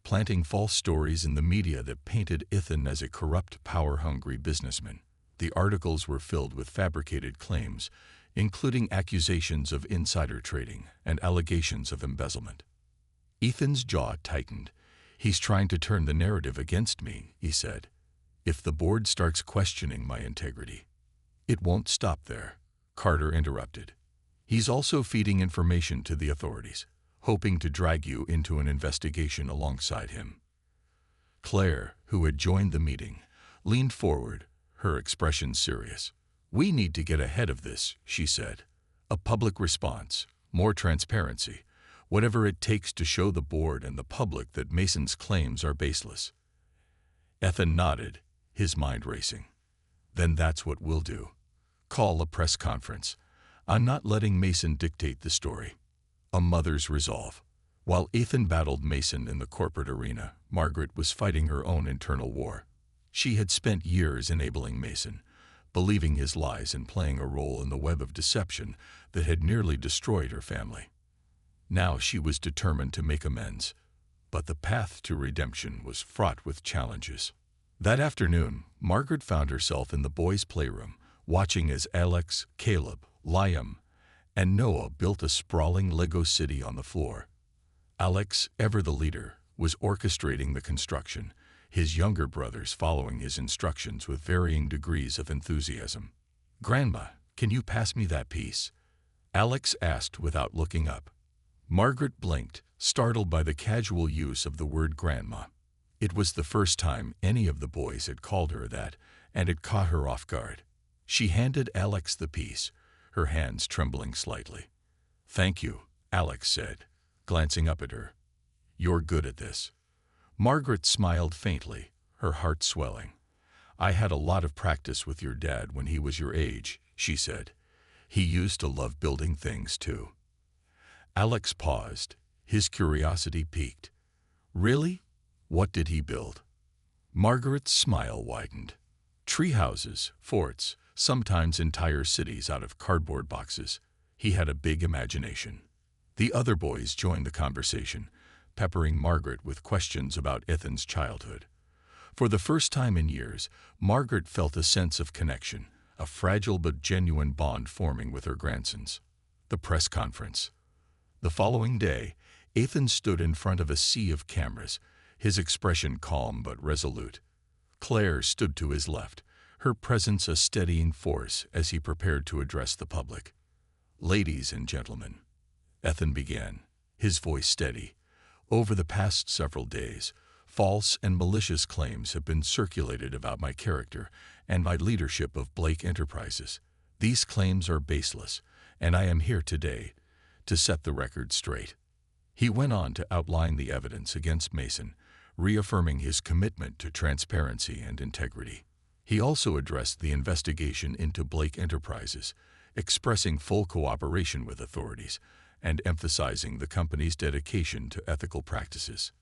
planting false stories in the media that painted Ethan as a corrupt, power-hungry businessman. The articles were filled with fabricated claims, including accusations of insider trading and allegations of embezzlement. Ethan's jaw tightened. "He's trying to turn the narrative against me," he said. "If the board starts questioning my integrity." "It won't stop there," Carter interrupted. "He's also feeding information to the authorities, hoping to drag you into an investigation alongside him." Claire, who had joined the meeting, leaned forward, her expression serious. "We need to get ahead of this," she said. "A public response, more transparency, whatever it takes to show the board and the public that Mason's claims are baseless." Ethan nodded, his mind racing. "Then that's what we'll do. Call a press conference. I'm not letting Mason dictate the story." A mother's resolve. While Ethan battled Mason in the corporate arena, Margaret was fighting her own internal war. She had spent years enabling Mason, believing his lies and playing a role in the web of deception that had nearly destroyed her family. Now she was determined to make amends, but the path to redemption was fraught with challenges. That afternoon, Margaret found herself in the boys' playroom, watching as Alex, Caleb, Liam, and Noah built a sprawling Lego city on the floor. Alex, ever the leader, was orchestrating the construction, his younger brothers following his instructions with varying degrees of enthusiasm. "Grandma, can you pass me that piece?" Alex asked without looking up. Margaret blinked, startled by the casual use of the word grandma. It was the first time any of the boys had called her that, and it caught her off guard. She handed Alex the piece, her hands trembling slightly. "Thank you," Alex said, glancing up at her. "You're good at this." Margaret smiled faintly, her heart swelling. "I had a lot of practice with your dad when he was your age," she said. "He used to love building things, too." Alex paused, his curiosity piqued. "Really? What did he build?" Margaret's smile widened. "Tree houses, forts, sometimes entire cities out of cardboard boxes. He had a big imagination." The other boys joined the conversation, peppering Margaret with questions about Ethan's childhood. For the first time in years, Margaret felt a sense of connection, a fragile but genuine bond forming with her grandsons. The press conference. The following day, Ethan stood in front of a sea of cameras, his expression calm but resolute. Claire stood to his left, her presence a steadying force as he prepared to address the public. "Ladies and gentlemen," Ethan began, his voice steady. "Over the past several days, false and malicious claims have been circulated about my character and my leadership of Blake Enterprises. These claims are baseless, and I am here today to set the record straight." He went on to outline the evidence against Mason, reaffirming his commitment to transparency and integrity. He also addressed the investigation into Blake Enterprises, expressing full cooperation with authorities and emphasizing the company's dedication to ethical practices.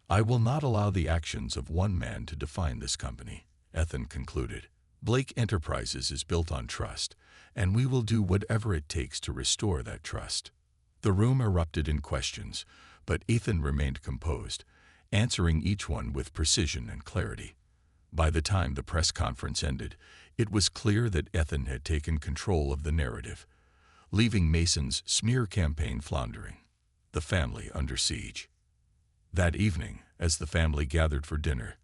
"I will not allow the actions of one man to define this company," Ethan concluded. "Blake Enterprises is built on trust, and we will do whatever it takes to restore that trust." The room erupted in questions, but Ethan remained composed, answering each one with precision and clarity. By the time the press conference ended, it was clear that Ethan had taken control of the narrative, leaving Mason's smear campaign floundering. the family under siege. That evening, as the family gathered for dinner,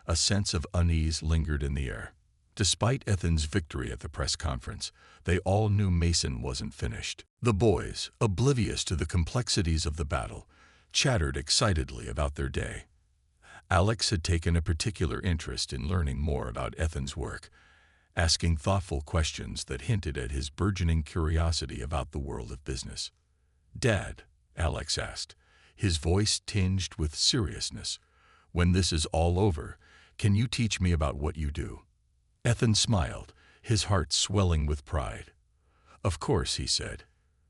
a sense of unease lingered in the air. Despite Ethan's victory at the press conference, they all knew Mason wasn't finished. The boys, oblivious to the complexities of the battle, chattered excitedly about their day. Alex had taken a particular interest in learning more about Ethan's work, asking thoughtful questions that hinted at his burgeoning curiosity about the world of business. "Dad," Alex asked, his voice tinged with seriousness, "when this is all over, can you teach me about what you do?" Ethan smiled, his heart swelling with pride. "Of course," he said.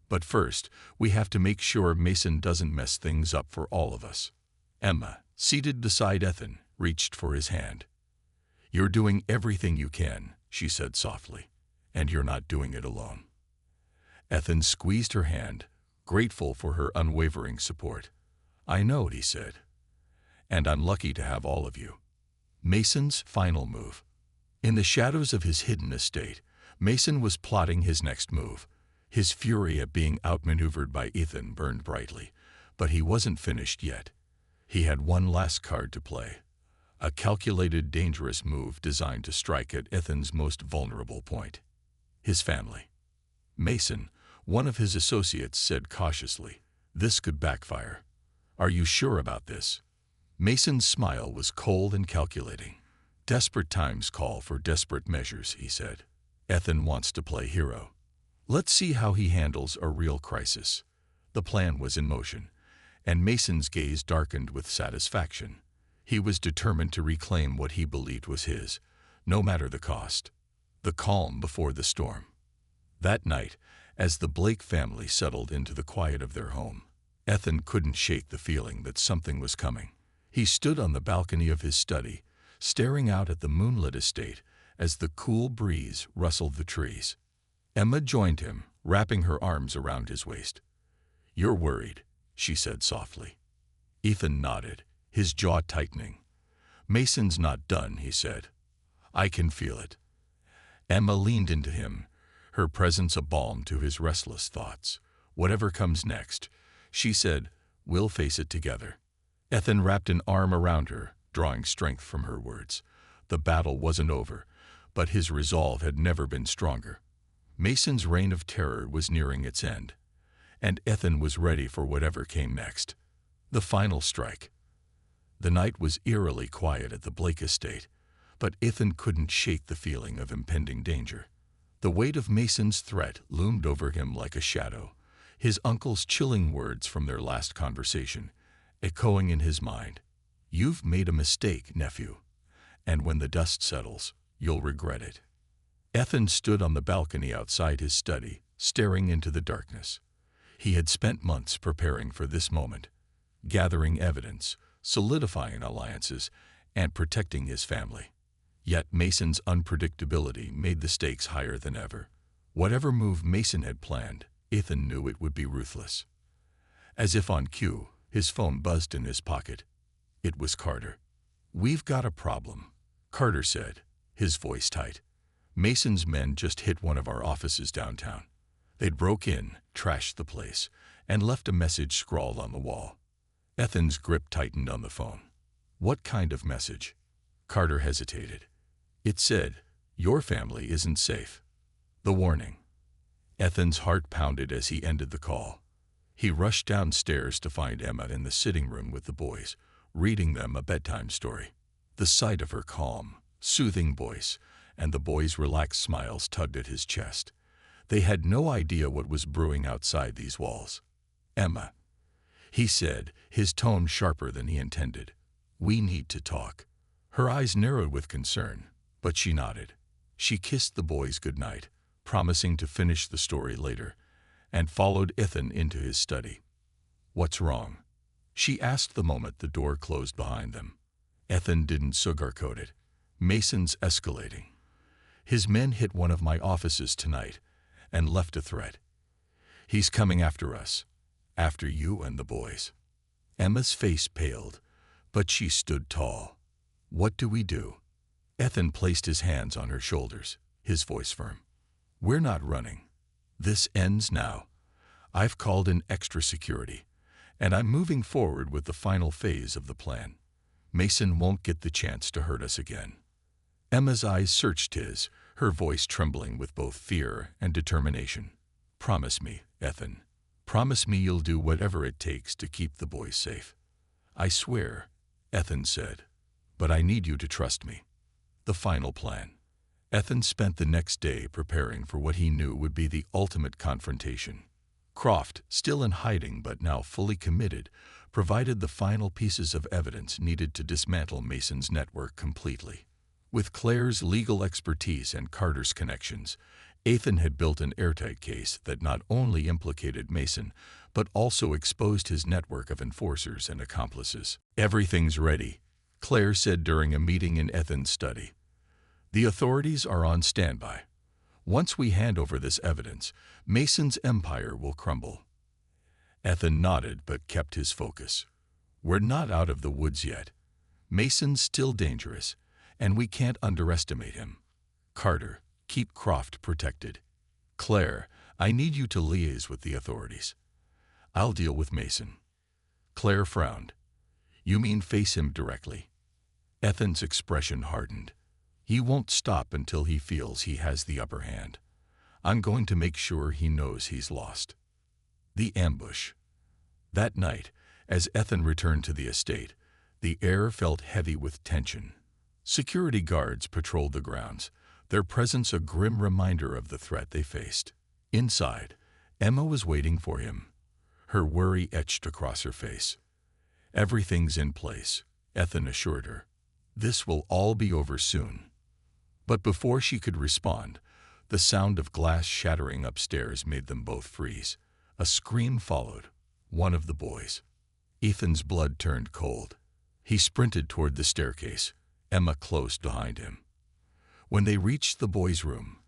"But first, we have to make sure Mason doesn't mess things up for all of us." Emma, seated beside Ethan, reached for his hand. "You're doing everything you can," she said softly, "and you're not doing it alone." Ethan squeezed her hand, grateful for her unwavering support. "I know," he said, "and I'm lucky to have all of you." Mason's final move. In the shadows of his hidden estate, Mason was plotting his next move. His fury at being outmaneuvered by Ethan burned brightly, but he wasn't finished yet. He had one last card to play, a calculated, dangerous move designed to strike at Ethan's most vulnerable point: his family. Mason, one of his associates, said cautiously, "This could backfire. Are you sure about this?" Mason's smile was cold and calculating. "Desperate times call for desperate measures," he said. "Ethan wants to play hero. Let's see how he handles a real crisis." The plan was in motion, and Mason's gaze darkened with satisfaction. He was determined to reclaim what he believed was his, no matter the cost. The calm before the storm. That night, as the Blake family settled into the quiet of their home, Ethan couldn't shake the feeling that something was coming. He stood on the balcony of his study, staring out at the moonlit estate as the cool breeze rustled the trees. Emma joined him, wrapping her arms around his waist. "You're worried," she said softly. Ethan nodded, his jaw tightening. "Mason's not done," he said. "I can feel it." Emma leaned into him, her presence a balm to his restless thoughts. "Whatever comes next," she said, "we'll face it together." Ethan wrapped an arm around her, drawing strength from her words. The battle wasn't over, but his resolve had never been stronger. Mason's reign of terror was nearing its end, and Ethan was ready for whatever came next. The final strike. The night was eerily quiet at the Blake estate, but Ethan couldn't shake the feeling of impending danger. The weight of Mason's threat loomed over him like a shadow, his uncle's chilling words from their last conversation echoing in his mind. "You've made a mistake, nephew, and when the dust settles, you'll regret it." Ethan stood on the balcony outside his study, staring into the darkness. He had spent months preparing for this moment, gathering evidence, solidifying alliances, and protecting his family. Yet Mason's unpredictability made the stakes higher than ever. Whatever move Mason had planned, Ethan knew it would be ruthless. As if on cue, his phone buzzed in his pocket. It was Carter. "We've got a problem," Carter said, his voice tight. "Mason's men just hit one of our offices downtown. They'd broke in, trashed the place, and left a message scrawled on the wall." Ethan's grip tightened on the phone. "What kind of message?" Carter hesitated. "It said, 'Your family isn't safe.'" The warning. Ethan's heart pounded as he ended the call. He rushed downstairs to find Emma in the sitting room with the boys, reading them a bedtime story. The sight of her calm, soothing voice and the boys' relaxed smiles tugged at his chest. They had no idea what was brewing outside these walls. "Emma," he said, his tone sharper than he intended, "we need to talk." Her eyes narrowed with concern, but she nodded. She kissed the boys goodnight, promising to finish the story later, and followed Ethan into his study. "What's wrong?" she asked the moment the door closed behind them. Ethan didn't sugarcoat it. "Mason's escalating. His men hit one of my offices tonight and left a threat. He's coming after us, after you and the boys." Emma's face paled, but she stood tall. "What do we do?" Ethan placed his hands on her shoulders, his voice firm. "We're not running. This ends now. I've called in extra security, And I'm moving forward with the final phase of the plan. Mason won't get the chance to hurt us again." Emma's eyes searched his, her voice trembling with both fear and determination. "Promise me, Ethan. Promise me you'll do whatever it takes to keep the boys safe." "I swear," Ethan said. "But I need you to trust me." The final plan. Ethan spent the next day preparing for what he knew would be the ultimate confrontation. Croft, still in hiding but now fully committed, provided the final pieces of evidence needed to dismantle Mason's network completely. With Claire's legal expertise and Carter's connections, Ethan had built an airtight case that not only implicated Mason, but also exposed his network of enforcers and accomplices. "Everything's ready," Claire said during a meeting in Ethan's study. "The authorities are on standby. Once we hand over this evidence, Mason's empire will crumble." Ethan nodded but kept his focus. "We're not out of the woods yet. Mason's still dangerous, and we can't underestimate him. Carter, keep Croft protected. Claire, I need you to liaise with the authorities. I'll deal with Mason." Claire frowned. "You mean face him directly?" Ethan's expression hardened. "He won't stop until he feels he has the upper hand. I'm going to make sure he knows he's lost." The ambush. That night, as Ethan returned to the estate, the air felt heavy with tension. Security guards patrolled the grounds, their presence a grim reminder of the threat they faced. Inside, Emma was waiting for him, her worry etched across her face. "Everything's in place," Ethan assured her. "This will all be over soon." But before she could respond, the sound of glass shattering upstairs made them both freeze. A scream followed, one of the boys. Ethan's blood turned cold. He sprinted toward the staircase, Emma close behind him. When they reached the boys' room,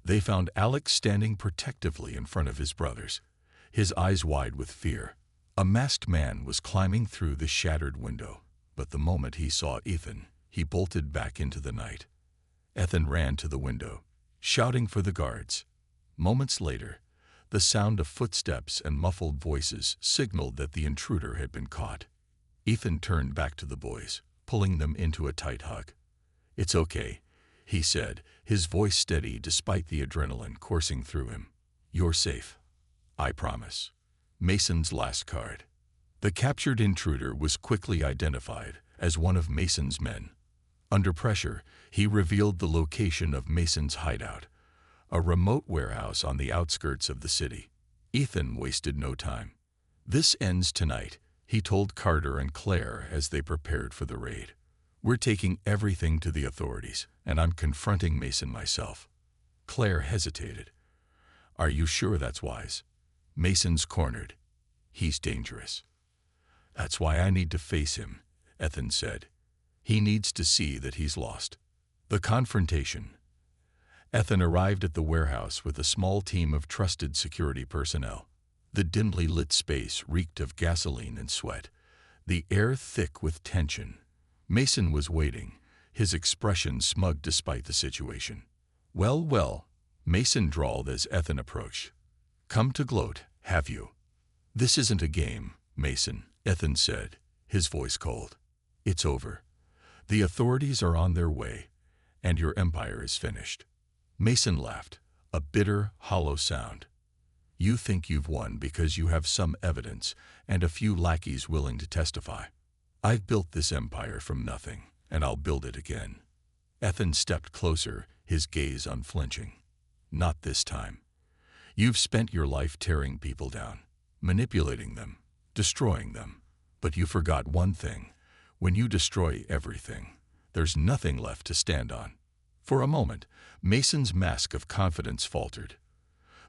they found Alex standing protectively in front of his brothers, his eyes wide with fear. A masked man was climbing through the shattered window, but the moment he saw Ethan, he bolted back into the night. Ethan ran to the window, shouting for the guards. Moments later, the sound of footsteps and muffled voices signaled that the intruder had been caught. Ethan turned back to the boys, pulling them into a tight hug. "It's okay," he said, his voice steady despite the adrenaline coursing through him. "You're safe. I promise." Mason's last card. The captured intruder was quickly identified as one of Mason's men. Under pressure, he revealed the location of Mason's hideout, a remote warehouse on the outskirts of the city. Ethan wasted no time. "This ends tonight," he told Carter and Claire as they prepared for the raid. "We're taking everything to the authorities, and I'm confronting Mason myself." Claire hesitated. "Are you sure that's wise?" Mason's cornered. "He's dangerous." "That's why I need to face him," Ethan said. "He needs to see that he's lost." The confrontation. Ethan arrived at the warehouse with a small team of trusted security personnel. The dimly lit space reeked of gasoline and sweat, the air thick with tension. Mason was waiting, his expression smug despite the situation. "Well, well," Mason drawled as Ethan approached. "Come to gloat, have you?" "This isn't a game, Mason," Ethan said, his voice cold. "It's over. The authorities are on their way, and your empire is finished." Mason laughed, a bitter, hollow sound. "You think you've won because you have some evidence and a few lackeys willing to testify. I've built this empire from nothing, and I'll build it again." Ethan stepped closer, his gaze unflinching. "Not this time. You've spent your life tearing people down, manipulating them, destroying them. But you forgot one thing. When you destroy everything, there's nothing left to stand on." For a moment, Mason's mask of confidence faltered.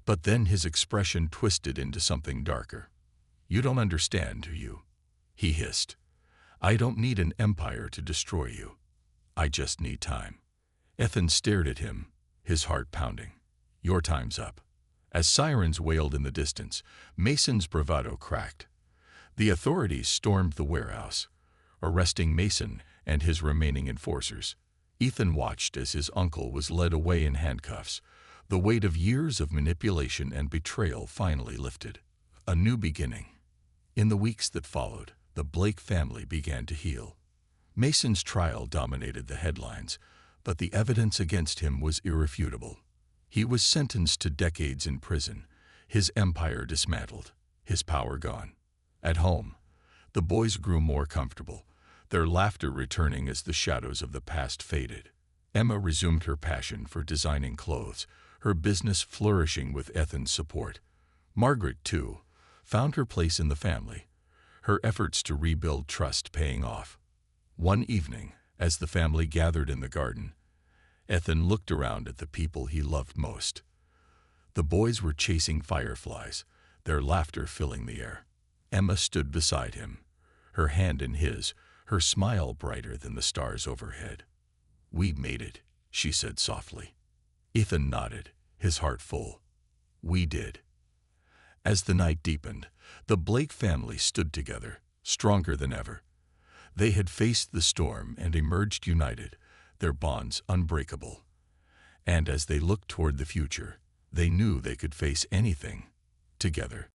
But then his expression twisted into something darker. "You don't understand, do you?" he hissed. "I don't need an empire to destroy you. I just need time." Ethan stared at him, his heart pounding. "Your time's up." As sirens wailed in the distance, Mason's bravado cracked. The authorities stormed the warehouse, arresting Mason and his remaining enforcers. Ethan watched as his uncle was led away in handcuffs. The weight of years of manipulation and betrayal finally lifted. A new beginning. In the weeks that followed, the Blake family began to heal. Mason's trial dominated the headlines, but the evidence against him was irrefutable. He was sentenced to decades in prison, his empire dismantled, his power gone. At home, the boys grew more comfortable, their laughter returning as the shadows of the past faded. Emma resumed her passion for designing clothes, her business flourishing with Ethan's support. Margaret, too, found her place in the family, her efforts to rebuild trust paying off. One evening, as the family gathered in the garden, Ethan looked around at the people he loved most. The boys were chasing fireflies, their laughter filling the air. Emma stood beside him, her hand in his, her smile brighter than the stars overhead. "We made it," she said softly. Ethan nodded, his heart full. "We did." As the night deepened, the Blake family stood together, stronger than ever. They had faced the storm and emerged united, their bonds unbreakable. And as they looked toward the future, they knew they could face anything together.